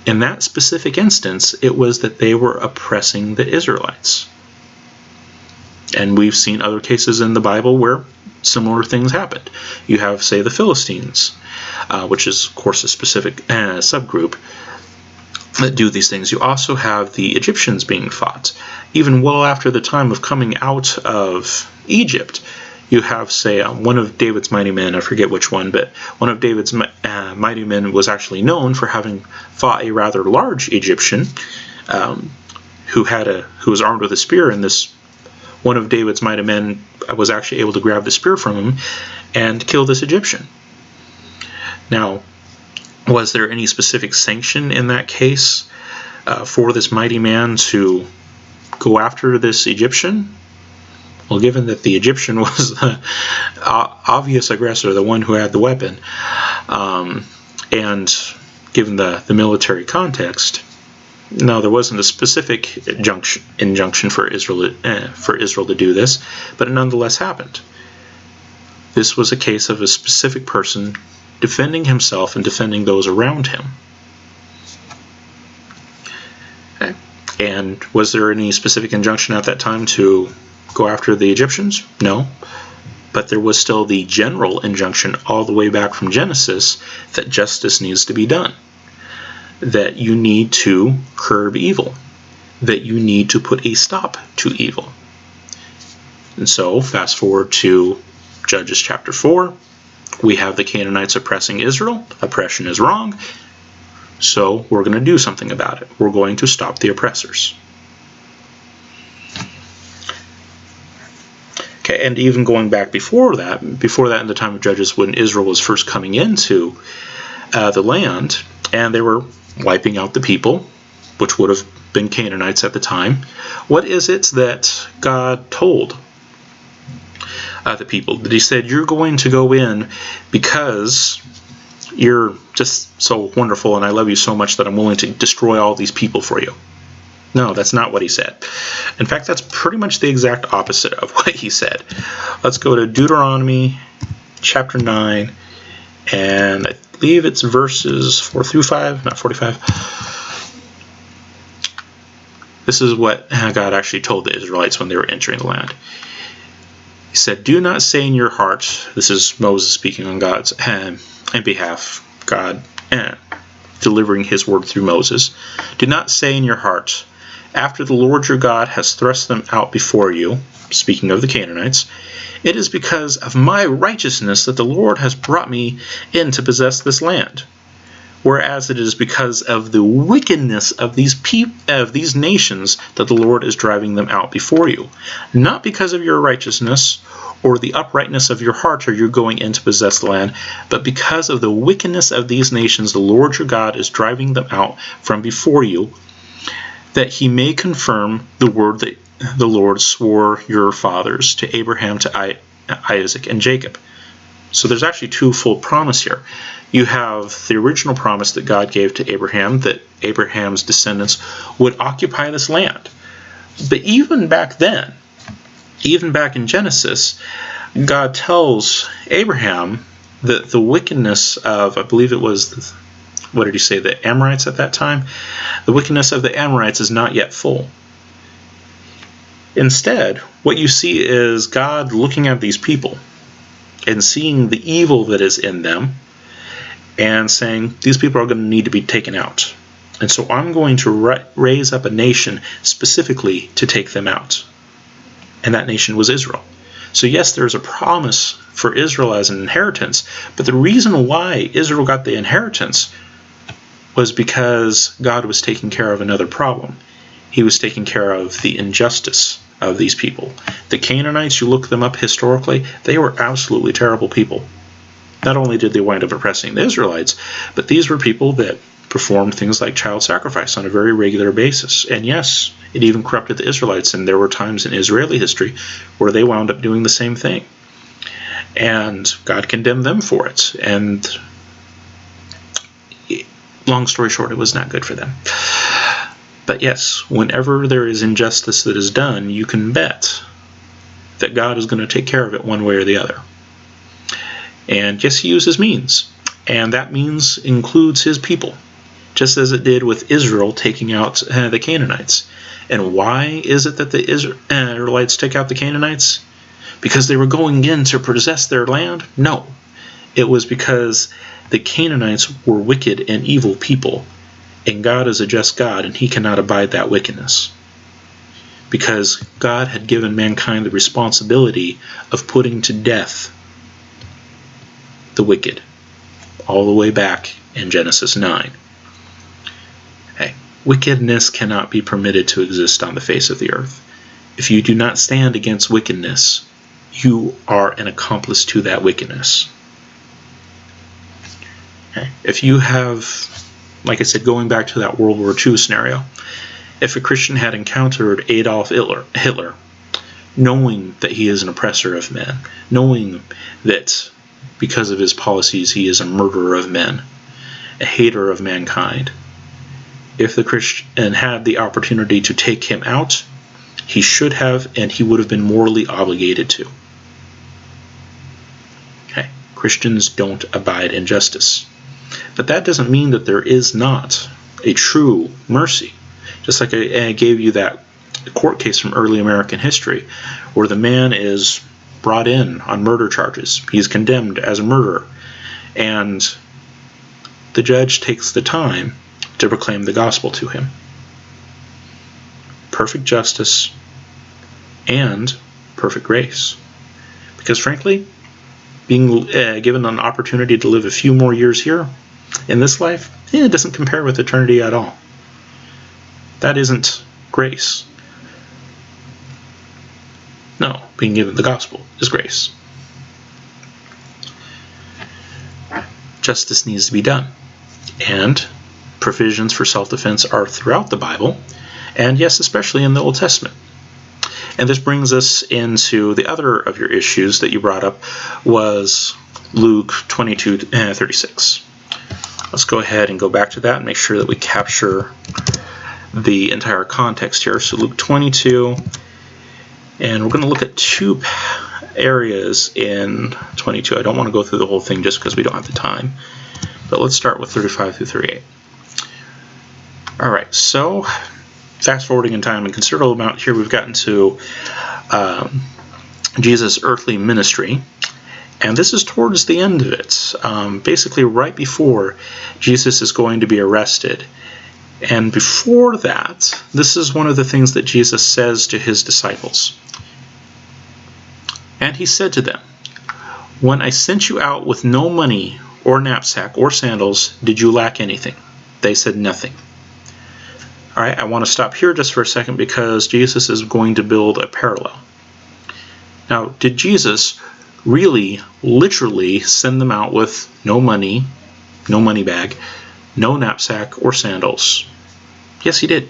In that specific instance, it was that they were oppressing the Israelites. And we've seen other cases in the Bible where similar things happened. You have, say, the Philistines, which is, of course, a specific subgroup that do these things. You also have the Egyptians being fought. Even well after the time of coming out of Egypt, you have, say, one of David's mighty men, I forget which one, but one of David's mighty men was actually known for having fought a rather large Egyptian who was armed with a spear, and this one of David's mighty men was actually able to grab the spear from him and kill this Egyptian. Now, was there any specific sanction in that case for this mighty man to go after this Egyptian? Well, given that the Egyptian was the obvious aggressor, the one who had the weapon, and given the military context, no, there wasn't a specific injunction for Israel to do this, but it nonetheless happened. This was a case of a specific person defending himself and defending those around him. Okay. And was there any specific injunction at that time to go after the Egyptians? No. But there was still the general injunction all the way back from Genesis that justice needs to be done, that you need to curb evil, that you need to put a stop to evil. And so, fast forward to Judges chapter 4, we have the Canaanites oppressing Israel. Oppression is wrong, so we're going to do something about it. We're going to stop the oppressors. Okay, and even going back before that in the time of Judges, when Israel was first coming into the land, and they were wiping out the people, which would have been Canaanites at the time, what is it that God told the people? That he said, you're going to go in because you're just so wonderful and I love you so much that I'm willing to destroy all these people for you. No, that's not what he said. In fact, that's pretty much the exact opposite of what he said. Let's go to Deuteronomy chapter 9, and I believe it's verses 4 through 5, not 45. This is what God actually told the Israelites when they were entering the land. He said, do not say in your heart, this is Moses speaking on God's behalf, God delivering his word through Moses. Do not say in your heart, after the Lord your God has thrust them out before you, speaking of the Canaanites, it is because of my righteousness that the Lord has brought me in to possess this land. Whereas it is because of the wickedness of these nations that the Lord is driving them out before you. Not because of your righteousness or the uprightness of your heart are you going in to possess the land, but because of the wickedness of these nations the Lord your God is driving them out from before you, that he may confirm the word that the Lord swore your fathers to Abraham, to Isaac, and Jacob. So there's actually twofold promise here. You have the original promise that God gave to Abraham, that Abraham's descendants would occupy this land. But even back then, even back in Genesis, God tells Abraham that the wickedness of, I believe it was, what did he say, the Amorites at that time? The wickedness of the Amorites is not yet full. Instead, what you see is God looking at these people and seeing the evil that is in them and saying, these people are going to need to be taken out. And so I'm going to raise up a nation specifically to take them out. And that nation was Israel. So yes, there's a promise for Israel as an inheritance, but the reason why Israel got the inheritance was because God was taking care of another problem. He was taking care of the injustice of these people. The Canaanites, you look them up historically, they were absolutely terrible people. Not only did they wind up oppressing the Israelites, but these were people that performed things like child sacrifice on a very regular basis. And yes, it even corrupted the Israelites, and there were times in Israeli history where they wound up doing the same thing. And God condemned them for it. And long story short, it was not good for them. But yes, whenever there is injustice that is done, you can bet that God is going to take care of it one way or the other. And yes, he uses means. And that means includes his people, just as it did with Israel taking out the Canaanites. And why is it that the Israelites took out the Canaanites? Because they were going in to possess their land? No. It was because the Canaanites were wicked and evil people. And God is a just God, and he cannot abide that wickedness. Because God had given mankind the responsibility of putting to death the wicked, all the way back in Genesis 9. Hey, wickedness cannot be permitted to exist on the face of the earth. If you do not stand against wickedness, you are an accomplice to that wickedness. Okay. If you have, like I said, going back to that World War II scenario, if a Christian had encountered Adolf Hitler, knowing that he is an oppressor of men, knowing that because of his policies he is a murderer of men, a hater of mankind, if the Christian had the opportunity to take him out, he should have, and he would have been morally obligated to. Okay. Christians don't abide in justice. But that doesn't mean that there is not a true mercy. Just like I gave you that court case from early American history, where the man is brought in on murder charges. He's condemned as a murderer. And the judge takes the time to proclaim the gospel to him. Perfect justice and perfect grace. Because frankly, being given an opportunity to live a few more years here in this life, it doesn't compare with eternity at all. That isn't grace. No, being given the gospel is grace. Justice needs to be done. And provisions for self-defense are throughout the Bible, and yes, especially in the Old Testament. And this brings us into the other of your issues that you brought up, was Luke 22:36. Let's go ahead and go back to that and make sure that we capture the entire context here. So Luke 22, and we're going to look at two areas in 22. I don't want to go through the whole thing just because we don't have the time, but let's start with 35 through 38. Alright, so fast forwarding in time a considerable amount here, we've gotten to Jesus' earthly ministry, and this is towards the end of it, basically right before Jesus is going to be arrested. And before that, this is one of the things that Jesus says to his disciples. And he said to them, "When I sent you out with no money or knapsack or sandals, did you lack anything?" They said, "Nothing." All right, I want to stop here just for a second because Jesus is going to build a parallel. Now, did Jesus really, literally send them out with no money, no money bag, no knapsack or sandals? Yes, he did.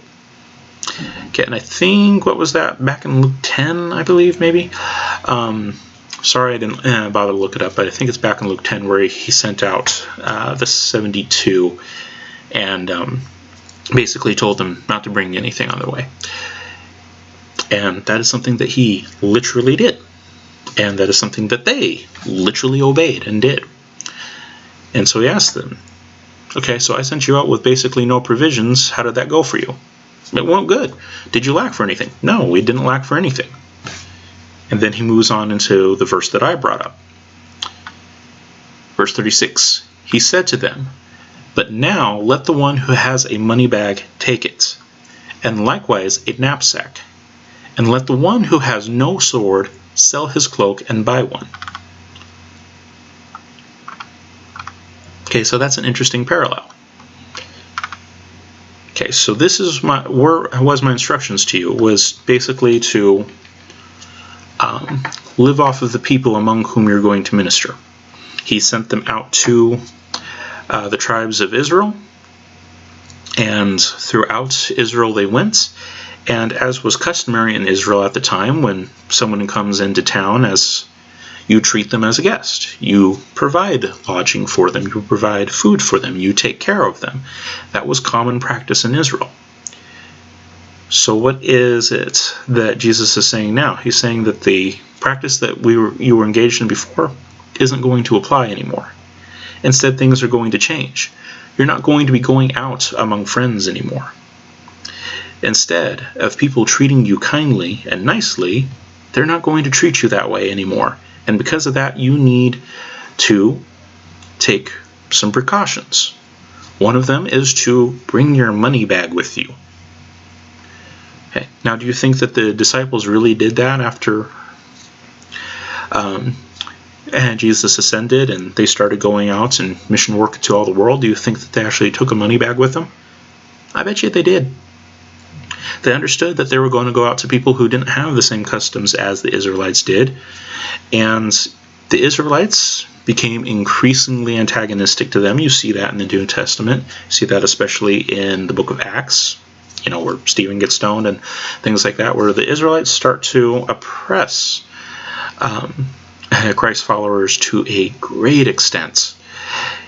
Okay, and I think, what was that? Back in Luke 10, I believe, maybe? Sorry I didn't bother to look it up, but I think it's back in Luke 10 where he sent out the 72 and basically told them not to bring anything on their way. And that is something that he literally did. And that is something that they literally obeyed and did. And so he asked them, "Okay, so I sent you out with basically no provisions. How did that go for you?" It went good. Did you lack for anything? No, we didn't lack for anything. And then he moves on into the verse that I brought up. Verse 36, he said to them, "But now let the one who has a money bag take it, and likewise a knapsack. And let the one who has no sword sell his cloak and buy one." Okay, so that's an interesting parallel. Okay, so this is my instructions to you, was basically to live off of the people among whom you're going to minister. He sent them out to the tribes of Israel, and throughout Israel they went. And as was customary in Israel at the time, when someone comes into town, as you treat them as a guest. You provide lodging for them. You provide food for them. You take care of them. That was common practice in Israel. So what is it that Jesus is saying now? He's saying that the practice that you were engaged in before isn't going to apply anymore. Instead, things are going to change. You're not going to be going out among friends anymore. Instead of people treating you kindly and nicely, they're not going to treat you that way anymore. And because of that, you need to take some precautions. One of them is to bring your money bag with you. Okay. Now, do you think that the disciples really did that after Jesus ascended and they started going out and mission work to all the world? Do you think that they actually took a money bag with them? I bet you they did. They understood that they were going to go out to people who didn't have the same customs as the Israelites did. And the Israelites became increasingly antagonistic to them. You see that in the New Testament. You see that especially in the book of Acts, where Stephen gets stoned and things like that, where the Israelites start to oppress Christ followers to a great extent.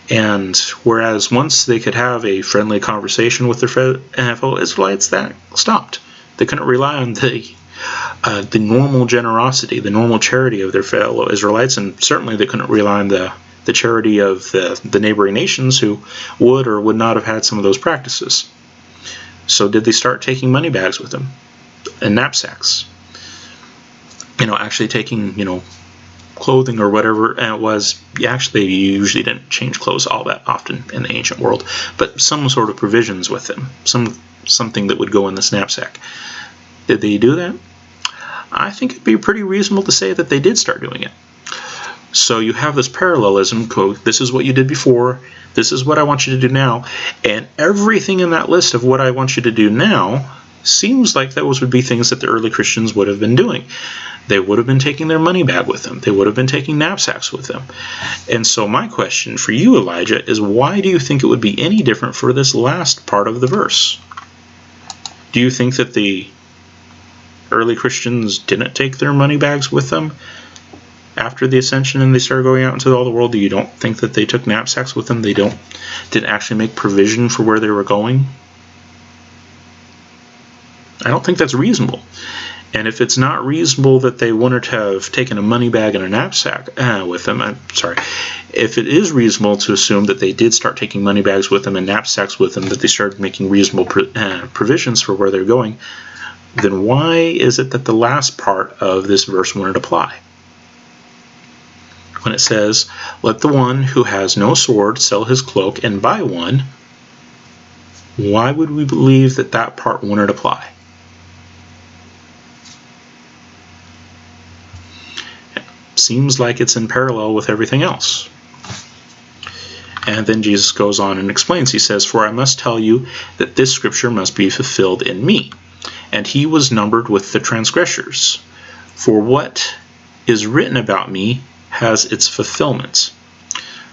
And whereas once they could have a friendly conversation with their fellow Israelites, that stopped. They couldn't rely on the normal generosity, the normal charity of their fellow Israelites, and certainly they couldn't rely on the charity of the neighboring nations who would or would not have had some of those practices. So did they start taking money bags with them and knapsacks? Actually taking, clothing or whatever it was. Actually, you usually didn't change clothes all that often in the ancient world, but some sort of provisions with them, something that would go in this knapsack. Did they do that? I think it'd be pretty reasonable to say that they did start doing it. So you have this parallelism code. This is what you did before. This is what I want you to do now. And everything in that list of what I want you to do now seems like those would be things that the early Christians would have been doing. They would have been taking their money bag with them. They would have been taking knapsacks with them. And so my question for you, Elijah, is why do you think it would be any different for this last part of the verse? Do you think that the early Christians didn't take their money bags with them after the ascension and they started going out into all the world? Do you don't think that they took knapsacks with them? They didn't actually make provision for where they were going? I don't think that's reasonable. And if it's not reasonable that they wouldn't have taken a money bag and a knapsack with them, if it is reasonable to assume that they did start taking money bags with them and knapsacks with them, that they started making reasonable provisions for where they're going, then why is it that the last part of this verse wouldn't apply? When it says, "Let the one who has no sword sell his cloak and buy one," why would we believe that that part wouldn't apply? Seems like it's in parallel with everything else. And then Jesus goes on and explains. He says, "For I must tell you that this scripture must be fulfilled in me. And he was numbered with the transgressors. For what is written about me has its fulfillment."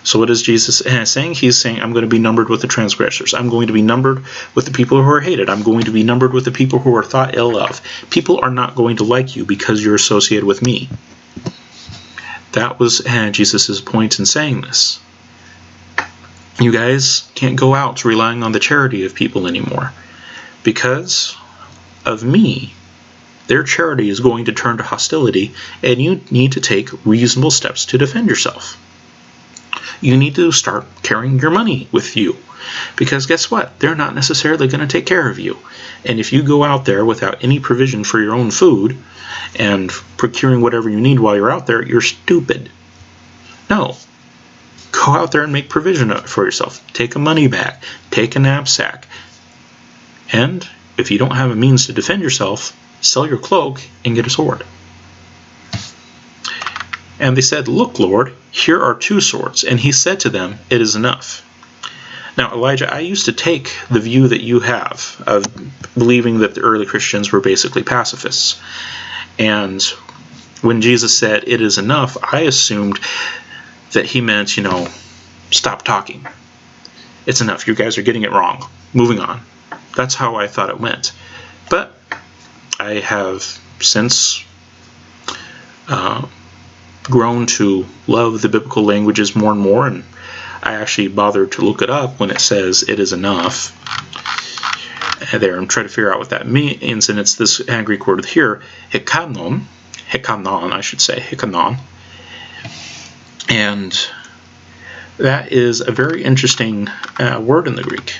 So what is Jesus saying? He's saying, I'm going to be numbered with the transgressors. I'm going to be numbered with the people who are hated. I'm going to be numbered with the people who are thought ill of. People are not going to like you because you're associated with me. That was Jesus' point in saying this. You guys can't go out relying on the charity of people anymore. Because of me, their charity is going to turn to hostility, and you need to take reasonable steps to defend yourself. You need to start carrying your money with you. Because guess what? They're not necessarily going to take care of you. And if you go out there without any provision for your own food and procuring whatever you need while you're out there, you're stupid. No. Go out there and make provision for yourself. Take a money bag. Take a knapsack. And if you don't have a means to defend yourself, sell your cloak and get a sword. And they said, "Look, Lord, here are 2 swords." And he said to them, "It is enough." Now, Elijah, I used to take the view that you have of believing that the early Christians were basically pacifists. And when Jesus said, "It is enough," I assumed that he meant, stop talking. It's enough. You guys are getting it wrong. Moving on. That's how I thought it went. But I have since grown to love the biblical languages more and more, and I actually bothered to look it up when it says "it is enough" there and try to figure out what that means. And it's this Greek word here, hekanon, I should say, hekanon. And that is a very interesting word in the Greek.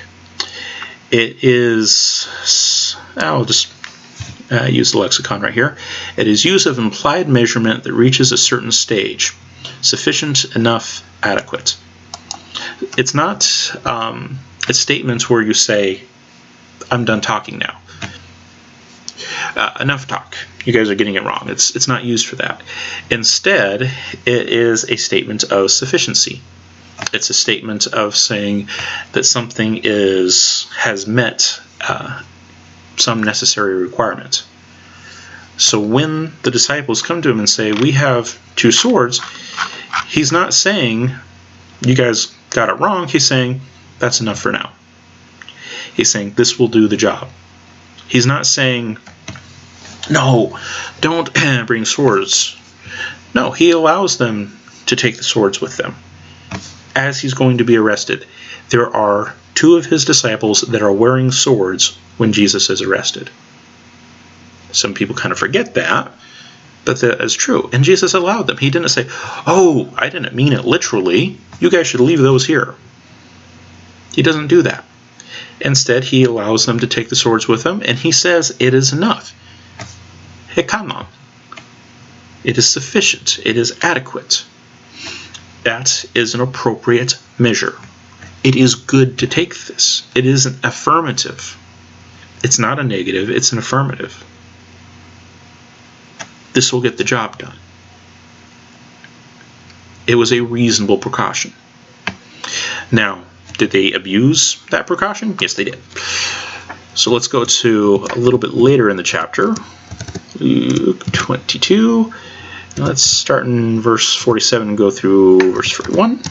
It is, I'll just use the lexicon right here. It is use of implied measurement that reaches a certain stage. Sufficient, enough, adequate. It's not a statement where you say, "I'm done talking now." Enough talk. You guys are getting it wrong. It's not used for that. Instead, it is a statement of sufficiency. It's a statement of saying that something has met some necessary requirement. So when the disciples come to him and say, "We have 2 swords," he's not saying, "You guys got it wrong." He's saying, "That's enough for now." He's saying, "This will do the job." He's not saying, "No, don't bring swords." No, he allows them to take the swords with them. As he's going to be arrested, there are 2 of his disciples that are wearing swords when Jesus is arrested. Some people kind of forget that, but that is true. And Jesus allowed them. He didn't say, "Oh, I didn't mean it literally. You guys should leave those here." He doesn't do that. Instead, he allows them to take the swords with them, and he says it is enough. Hekanon. It is sufficient. It is adequate. That is an appropriate measure. It is good to take this. It is an affirmative. It's not a negative, it's an affirmative. This will get the job done. It was a reasonable precaution. Now, did they abuse that precaution? Yes, they did. So let's go to a little bit later in the chapter, Luke 22. Let's start in verse 47 and go through verse 41.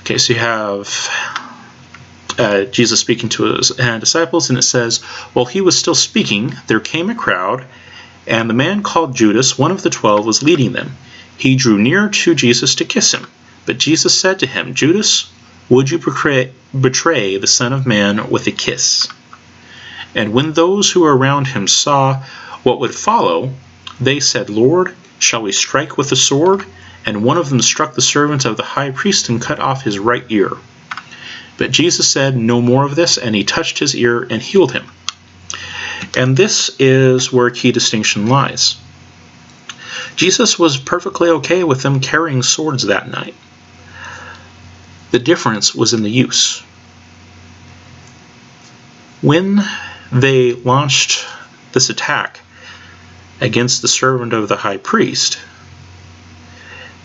Okay, so you have Jesus speaking to his disciples, and it says, "While he was still speaking, there came a crowd, and the man called Judas, one of the 12, was leading them. He drew near to Jesus to kiss him. But Jesus said to him, 'Judas, would you betray the Son of Man with a kiss?' And when those who were around him saw what would follow, they said, 'Lord, shall we strike with the sword?' And one of them struck the servant of the high priest and cut off his right ear. But Jesus said, 'No more of this,' and he touched his ear and healed him." And this is where a key distinction lies. Jesus was perfectly okay with them carrying swords that night. The difference was in the use. When they launched this attack against the servant of the high priest,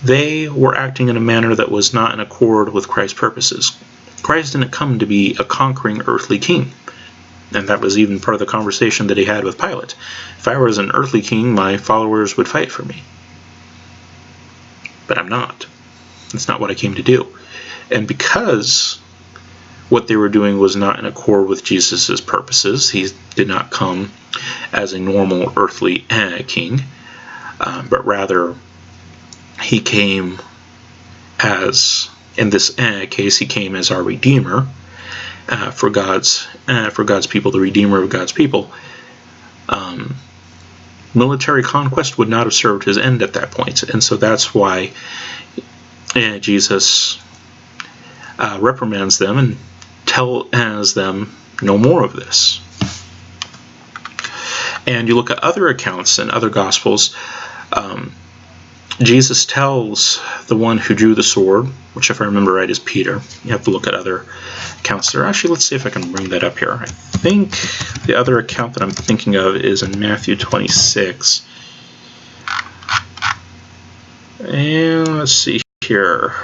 they were acting in a manner that was not in accord with Christ's purposes. Christ didn't come to be a conquering earthly king. And that was even part of the conversation that he had with Pilate. If I was an earthly king, my followers would fight for me. But I'm not. That's not what I came to do. And because what they were doing was not in accord with Jesus' purposes, he did not come as a normal earthly king, but rather he came as, in this case, he came as our Redeemer for God's people, the Redeemer of God's people. Military conquest would not have served his end at that point, and so that's why Jesus reprimands them and tells them no more of this. And you look at other accounts in other Gospels, Jesus tells the one who drew the sword, which if I remember right is Peter. You have to look at other accounts there. Actually, let's see if I can bring that up here. I think the other account that I'm thinking of is in Matthew 26. And let's see here.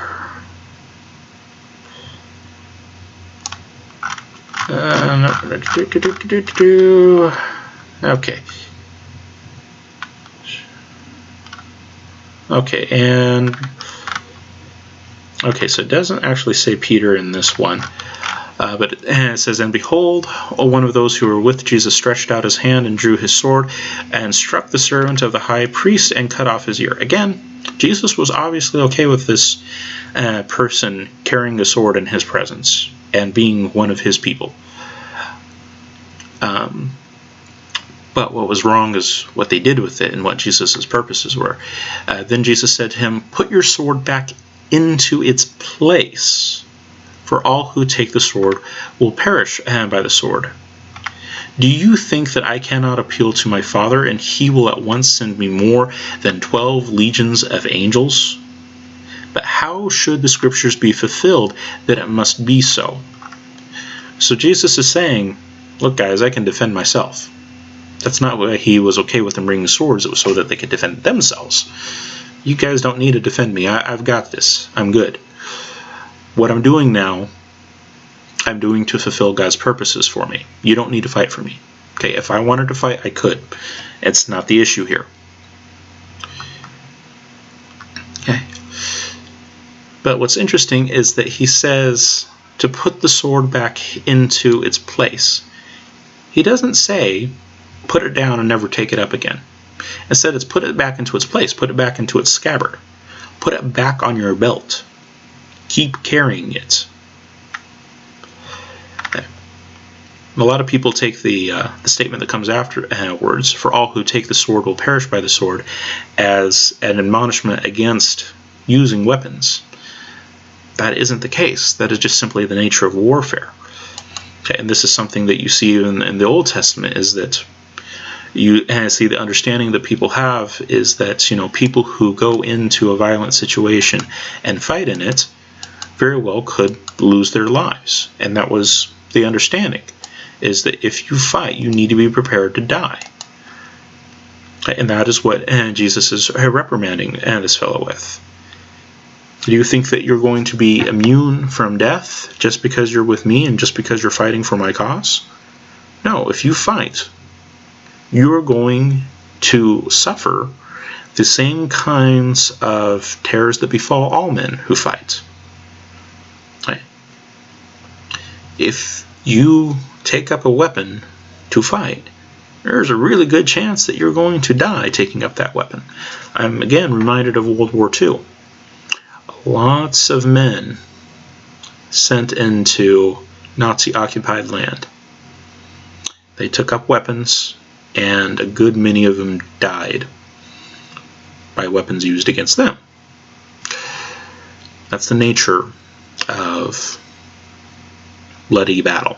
Okay. Okay, so it doesn't actually say Peter in this one, but it says, "And behold, one of those who were with Jesus stretched out his hand and drew his sword and struck the servant of the high priest and cut off his ear." Again, Jesus was obviously okay with this person carrying a sword in his presence and being one of his people. But what was wrong is what they did with it and what Jesus' purposes were. Then Jesus said to him, "Put your sword back into its place, for all who take the sword will perish by the sword. Do you think that I cannot appeal to my Father, and he will at once send me more than 12 legions of angels? But how should the scriptures be fulfilled that it must be so?" So Jesus is saying, look guys, I can defend myself. That's not why he was okay with them bringing swords. It was so that they could defend themselves. You guys don't need to defend me. I've got this. I'm good. What I'm doing now, I'm doing to fulfill God's purposes for me. You don't need to fight for me. Okay, if I wanted to fight, I could. It's not the issue here. Okay. But what's interesting is that he says to put the sword back into its place. He doesn't say, put it down and never take it up again. Instead, it's put it back into its place. Put it back into its scabbard. Put it back on your belt. Keep carrying it. Okay. A lot of people take the statement that comes afterwards, "For all who take the sword will perish by the sword," as an admonishment against using weapons. that isn't the case. That is just simply the nature of warfare. Okay, and this is something that you see in the Old Testament, is that I see the understanding that people have is that, people who go into a violent situation and fight in it very well could lose their lives. And that was the understanding, is that if you fight, you need to be prepared to die. And that is what Jesus is reprimanding this fellow with. Do you think that you're going to be immune from death just because you're with me and just because you're fighting for my cause? No, if you fight, you are going to suffer the same kinds of terrors that befall all men who fight. Right? If you take up a weapon to fight, there's a really good chance that you're going to die taking up that weapon. I'm again reminded of World War II. Lots of men sent into Nazi-occupied land. They took up weapons, and a good many of them died by weapons used against them. That's the nature of bloody battle.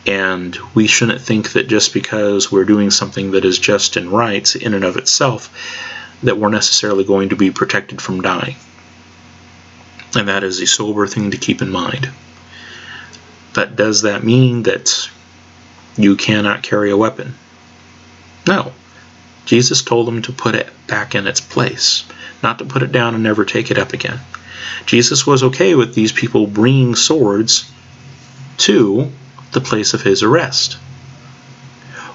And we shouldn't think that just because we're doing something that is just and right in and of itself, that we're necessarily going to be protected from dying. And that is a sober thing to keep in mind. But does that mean that you cannot carry a weapon? No. Jesus told them to put it back in its place, not to put it down and never take it up again. Jesus was okay with these people bringing swords to the place of his arrest.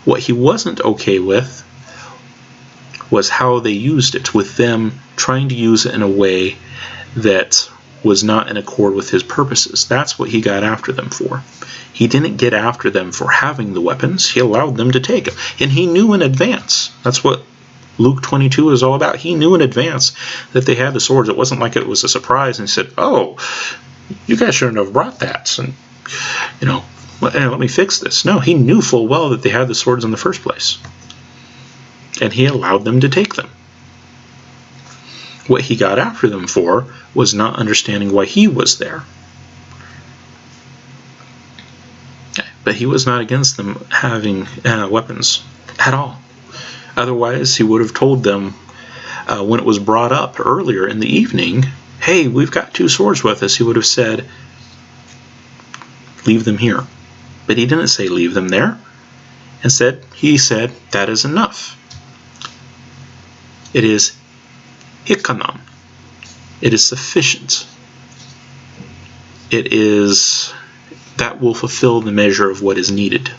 What he wasn't okay with was how they used it, with them trying to use it in a way that was not in accord with his purposes. That's what he got after them for. He didn't get after them for having the weapons. He allowed them to take them. And he knew in advance. That's what Luke 22 is all about. He knew in advance that they had the swords. It wasn't like it was a surprise and he said, oh, you guys shouldn't have brought that. And, let me fix this. No, he knew full well that they had the swords in the first place. And he allowed them to take them. What he got after them for was not understanding why he was there. But he was not against them having weapons at all. Otherwise, he would have told them when it was brought up earlier in the evening, hey, we've got 2 swords with us. He would have said, leave them here. But he didn't say leave them there. Instead, he said, that is enough. It is hikanon. It is sufficient. It is, that will fulfill the measure of what is needed.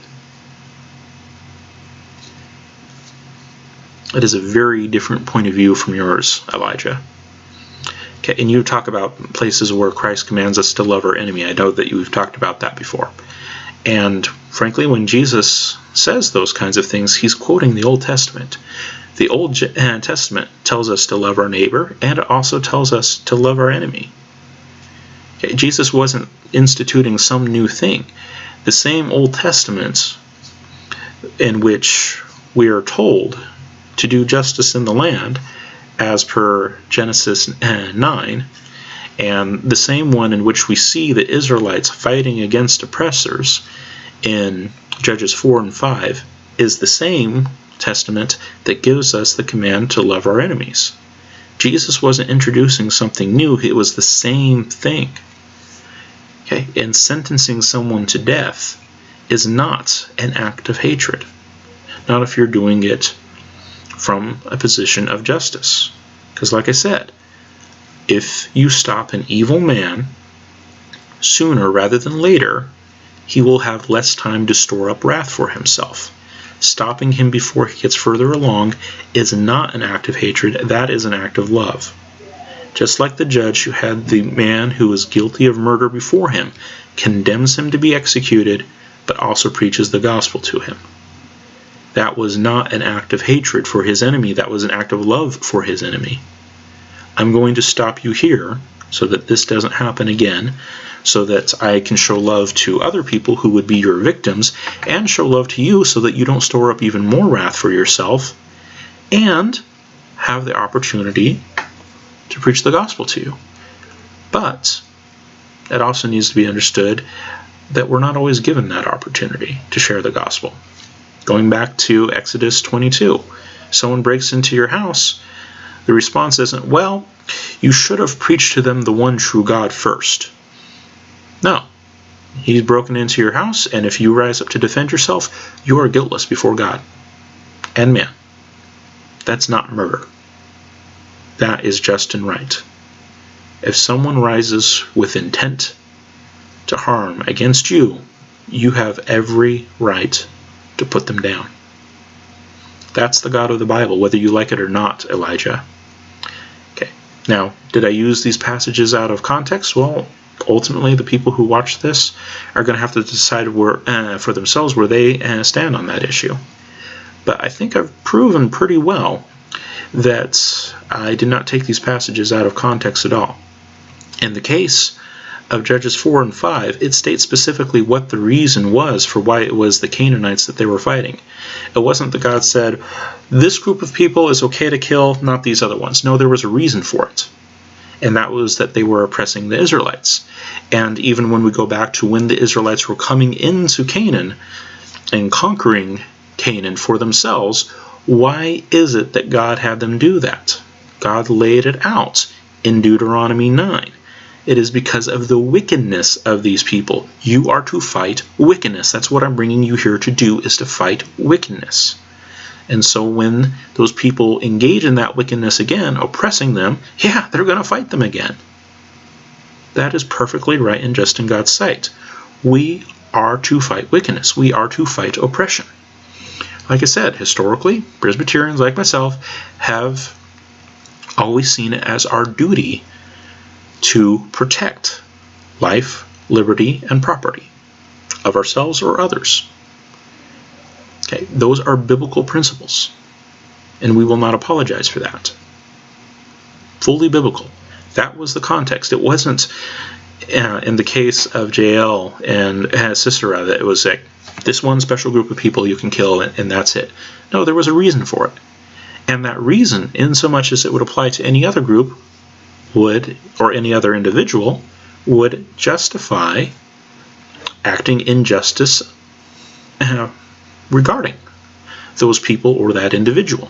It is a very different point of view from yours, Elijah. Okay, and you talk about places where Christ commands us to love our enemy. I know that you've talked about that before. And frankly, when Jesus says those kinds of things, he's quoting the Old Testament. The Old Testament tells us to love our neighbor, and it also tells us to love our enemy. Okay, Jesus wasn't instituting some new thing. The same Old Testament in which we are told to do justice in the land, as per Genesis 9, and the same one in which we see the Israelites fighting against oppressors in Judges 4 and 5, is the same testament that gives us the command to love our enemies. Jesus wasn't introducing something new, it was the same thing. Okay? And sentencing someone to death is not an act of hatred. Not if you're doing it from a position of justice. Because like I said, if you stop an evil man, sooner rather than later, he will have less time to store up wrath for himself. Stopping him before he gets further along is not an act of hatred, that is an act of love. Just like the judge who had the man who was guilty of murder before him, condemns him to be executed, but also preaches the gospel to him. That was not an act of hatred for his enemy, that was an act of love for his enemy. I'm going to stop you here so that this doesn't happen again, so that I can show love to other people who would be your victims, and show love to you so that you don't store up even more wrath for yourself, and have the opportunity to preach the gospel to you. But it also needs to be understood that we're not always given that opportunity to share the gospel. Going back to Exodus 22, someone breaks into your house, the response isn't, well, you should have preached to them the one true God first. No. He's broken into your house, and if you rise up to defend yourself, you are guiltless before God and man. That's not murder. That is just and right. If someone rises with intent to harm against you, you have every right to put them down. That's the God of the Bible, whether you like it or not, Elijah. Okay. Now, did I use these passages out of context? Well, ultimately, the people who watch this are going to have to decide for themselves where they stand on that issue. But I think I've proven pretty well that I did not take these passages out of context at all. In the case of Judges 4 and 5, it states specifically what the reason was for why it was the Canaanites that they were fighting. It wasn't that God said, this group of people is okay to kill, not these other ones. No, there was a reason for it. And that was that they were oppressing the Israelites. And even when we go back to when the Israelites were coming into Canaan and conquering Canaan for themselves, why is it that God had them do that? God laid it out in Deuteronomy 9. It is because of the wickedness of these people. You are to fight wickedness. That's what I'm bringing you here to do, is to fight wickedness. And so when those people engage in that wickedness again, oppressing them, yeah, they're going to fight them again. That is perfectly right and just in God's sight. We are to fight wickedness. We are to fight oppression. Like I said, historically, Presbyterians like myself have always seen it as our duty to protect life, liberty, and property of ourselves or others. Okay, those are biblical principles, and we will not apologize for that. Fully biblical. That was the context. It wasn't in the case of Jael and Sisera that it was like, this one special group of people you can kill and that's it. No, there was a reason for it. And that reason, in so much as it would apply to any other group, or any other individual, would justify acting in justice regarding those people or that individual.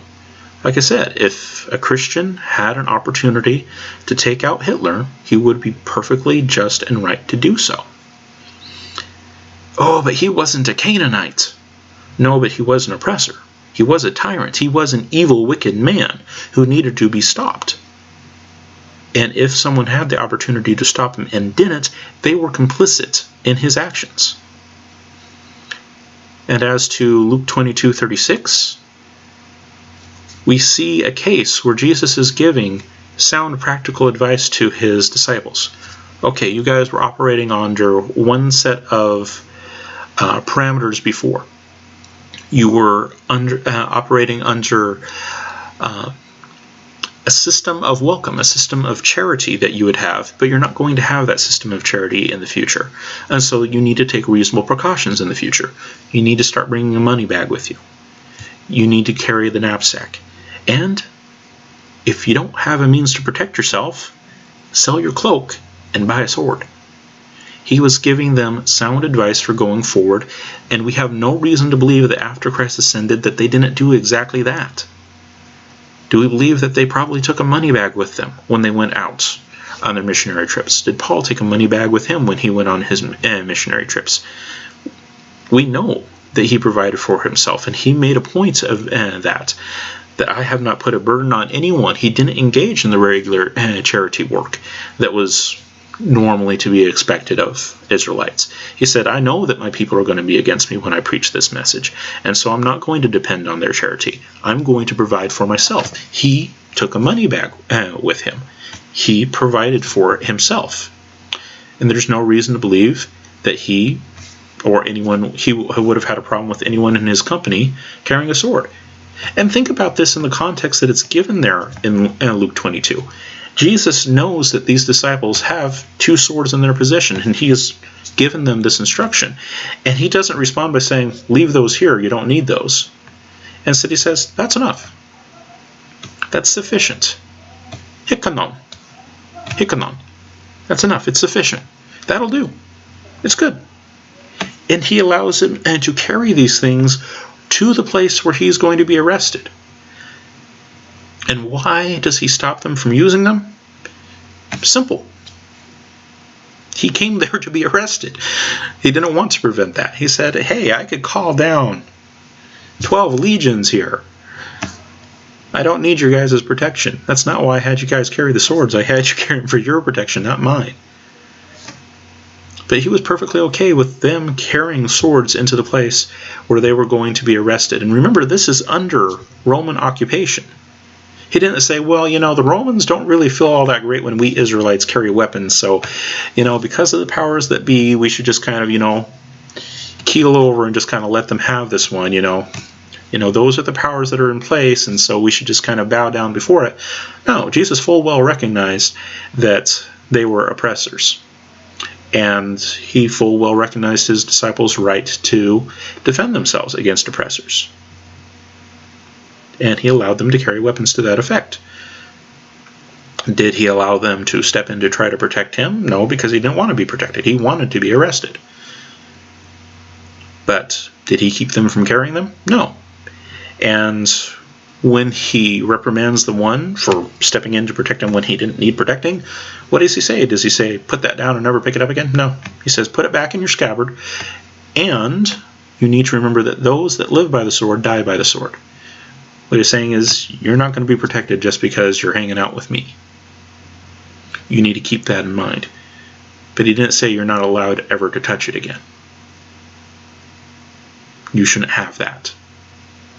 Like I said, if a Christian had an opportunity to take out Hitler, he would be perfectly just and right to do so. Oh, but he wasn't a Canaanite. No, but he was an oppressor. He was a tyrant. He was an evil, wicked man who needed to be stopped. And if someone had the opportunity to stop him and didn't, they were complicit in his actions. And as to Luke 22:36, we see a case where Jesus is giving sound practical advice to his disciples. Okay, you guys were operating under one set of parameters before. You were operating under a system of welcome, a system of charity that you would have, but you're not going to have that system of charity in the future. And so you need to take reasonable precautions in the future. You need to start bringing a money bag with you. You need to carry the knapsack. And if you don't have a means to protect yourself, sell your cloak and buy a sword. He was giving them sound advice for going forward, and we have no reason to believe that after Christ ascended that they didn't do exactly that. Do we believe that they probably took a money bag with them when they went out on their missionary trips? Did Paul take a money bag with him when he went on his missionary trips? We know that he provided for himself, and he made a point of that I have not put a burden on anyone. He didn't engage in the regular charity work that was normally to be expected of Israelites. He said, I know that my people are going to be against me when I preach this message, and so I'm not going to depend on their charity. I'm going to provide for myself. He took a money bag with him. He provided for himself. And there's no reason to believe that he or anyone, he would have had a problem with anyone in his company carrying a sword. And think about this in the context that it's given there in Luke 22. Jesus knows that these disciples have two swords in their possession, and he has given them this instruction. And he doesn't respond by saying, leave those here, you don't need those. Instead he says, that's enough. That's sufficient. Hikanon. That's enough. It's sufficient. That'll do. It's good. And he allows him to carry these things to the place where he's going to be arrested. And why does he stop them from using them? Simple. He came there to be arrested. He didn't want to prevent that. He said, hey, I could call down 12 legions here. I don't need your guys' protection. That's not why I had you guys carry the swords. I had you carry them for your protection, not mine. But he was perfectly okay with them carrying swords into the place where they were going to be arrested. And remember, this is under Roman occupation. He didn't say, well, the Romans don't really feel all that great when we Israelites carry weapons, so, because of the powers that be, we should just kind of, keel over and just kind of let them have this one, those are the powers that are in place, and so we should just kind of bow down before it. No, Jesus full well recognized that they were oppressors. And he full well recognized his disciples' right to defend themselves against oppressors. And he allowed them to carry weapons to that effect. Did he allow them to step in to try to protect him? No, because he didn't want to be protected. He wanted to be arrested. But did he keep them from carrying them? No. And when he reprimands the one for stepping in to protect him when he didn't need protecting, what does he say? Does he say, put that down and never pick it up again? No. He says, put it back in your scabbard, and you need to remember that those that live by the sword die by the sword. What he's saying is, you're not going to be protected just because you're hanging out with me. You need to keep that in mind. But he didn't say you're not allowed ever to touch it again. You shouldn't have that.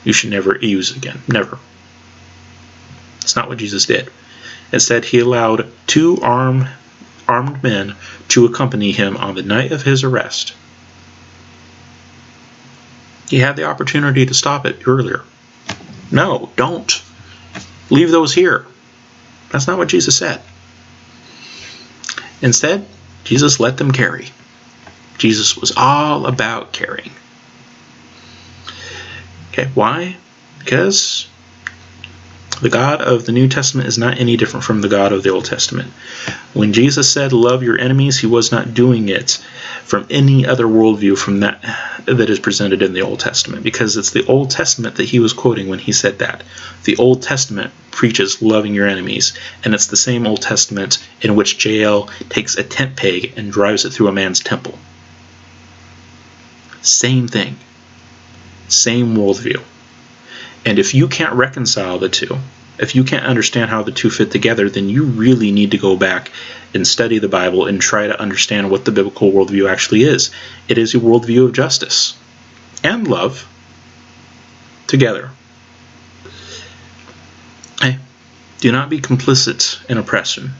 You should never use it again. Never. That's not what Jesus did. Instead, he allowed 2 armed men to accompany him on the night of his arrest. He had the opportunity to stop it earlier. No, don't. Leave those here. That's not what Jesus said. Instead, Jesus let them carry. Jesus was all about carrying. Okay, why? Because the God of the New Testament is not any different from the God of the Old Testament. When Jesus said, love your enemies, he was not doing it from any other worldview from that is presented in the Old Testament, because it's the Old Testament that he was quoting when he said that. The Old Testament preaches loving your enemies, and it's the same Old Testament in which Jael takes a tent peg and drives it through a man's temple. Same thing. Same worldview. And if you can't reconcile the two, if you can't understand how the two fit together, then you really need to go back and study the Bible and try to understand what the biblical worldview actually is. It is a worldview of justice and love together. Hey, do not be complicit in oppression.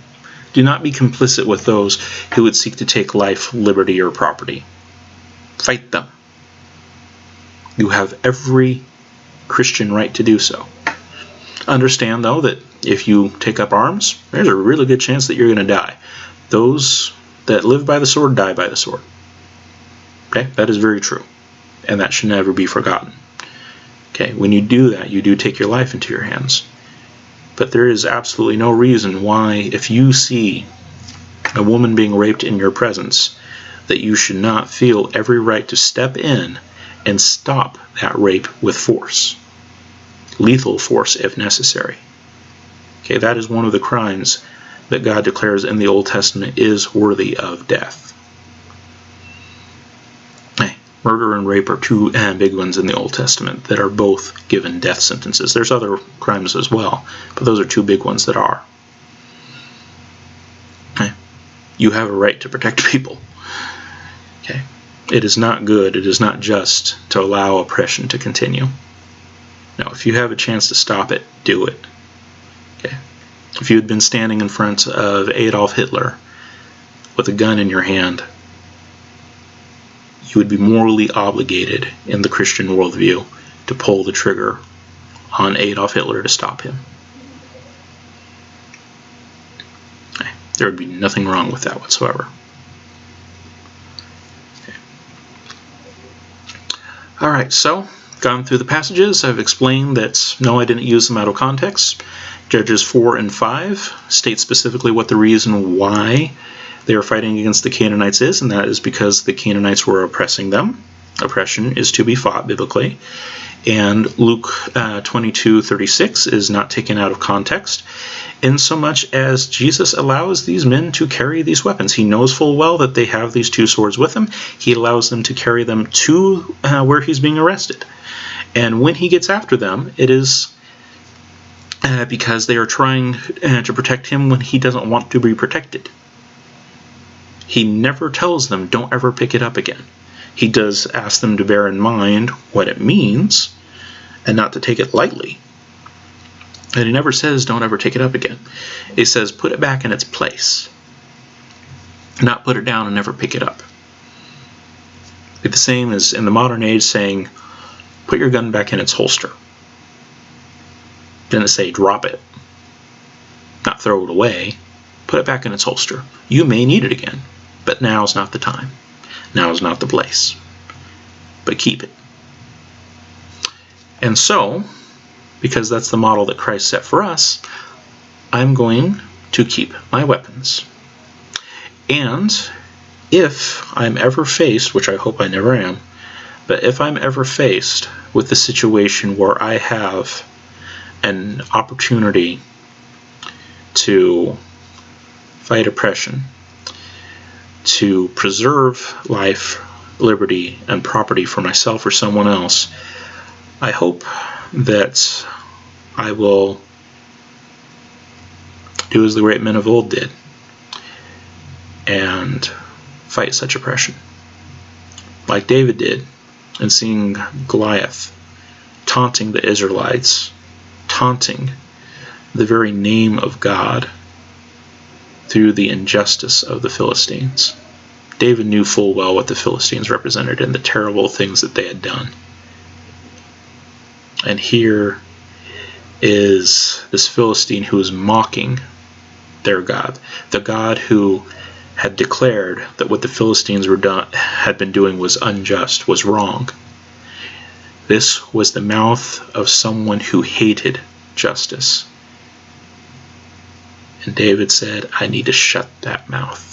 Do not be complicit with those who would seek to take life, liberty, or property. Fight them. You have every Christian right to do so. Understand, though, that if you take up arms, there's a really good chance that you're going to die. Those that live by the sword die by the sword. Okay, that is very true. And that should never be forgotten. Okay, when you do that, you do take your life into your hands. But there is absolutely no reason why, if you see a woman being raped in your presence, that you should not feel every right to step in and stop that rape with force. Lethal force if necessary. Okay, that is one of the crimes that God declares in the Old Testament is worthy of death. Hey, murder and rape are 2 big ones in the Old Testament that are both given death sentences. There's other crimes as well, but those are 2 big ones that are. Okay, you have a right to protect people. Okay. It is not good, it is not just to allow oppression to continue. No, if you have a chance to stop it, do it. Okay. If you had been standing in front of Adolf Hitler with a gun in your hand, you would be morally obligated in the Christian worldview to pull the trigger on Adolf Hitler to stop him. Okay. There would be nothing wrong with that whatsoever. Alright, so, gone through the passages. I've explained that, no, I didn't use them out of context. Judges 4 and 5 state specifically what the reason why they are fighting against the Canaanites is, and that is because the Canaanites were oppressing them. Oppression is to be fought biblically. And Luke 22:36 is not taken out of context, in so much as Jesus allows these men to carry these weapons. He knows full well that they have these two swords with them. He allows them to carry them to where he's being arrested. And when he gets after them, it is because they are trying to protect him when he doesn't want to be protected. He never tells them, don't ever pick it up again. He does ask them to bear in mind what it means and not to take it lightly. And he never says, don't ever take it up again. He says, put it back in its place. Not put it down and never pick it up. It's the same as in the modern age saying, put your gun back in its holster. Didn't say drop it. Not throw it away. Put it back in its holster. You may need it again, but now's not the time. Now is not the place, but keep it. And so, because that's the model that Christ set for us, I'm going to keep my weapons. And if I'm ever faced, which I hope I never am, but if I'm ever faced with the situation where I have an opportunity to fight oppression, to preserve life, liberty, and property for myself or someone else, I hope that I will do as the great men of old did and fight such oppression. Like David did, and seeing Goliath taunting the Israelites, taunting the very name of God through the injustice of the Philistines. David knew full well what the Philistines represented and the terrible things that they had done. And here is this Philistine who is mocking their God, the God who had declared that what the Philistines had been doing was unjust, was wrong. This was the mouth of someone who hated justice. And David said, I need to shut that mouth.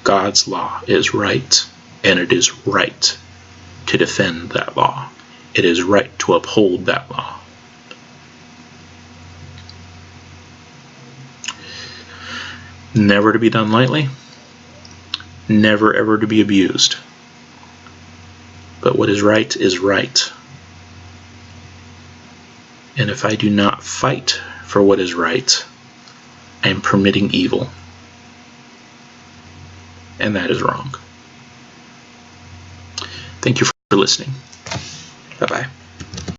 God's law is right, and it is right to defend that law. It is right to uphold that law. Never to be done lightly, never ever to be abused. But what is right is right. And if I do not fight for what is right, I am permitting evil. And that is wrong. Thank you for listening. Bye-bye.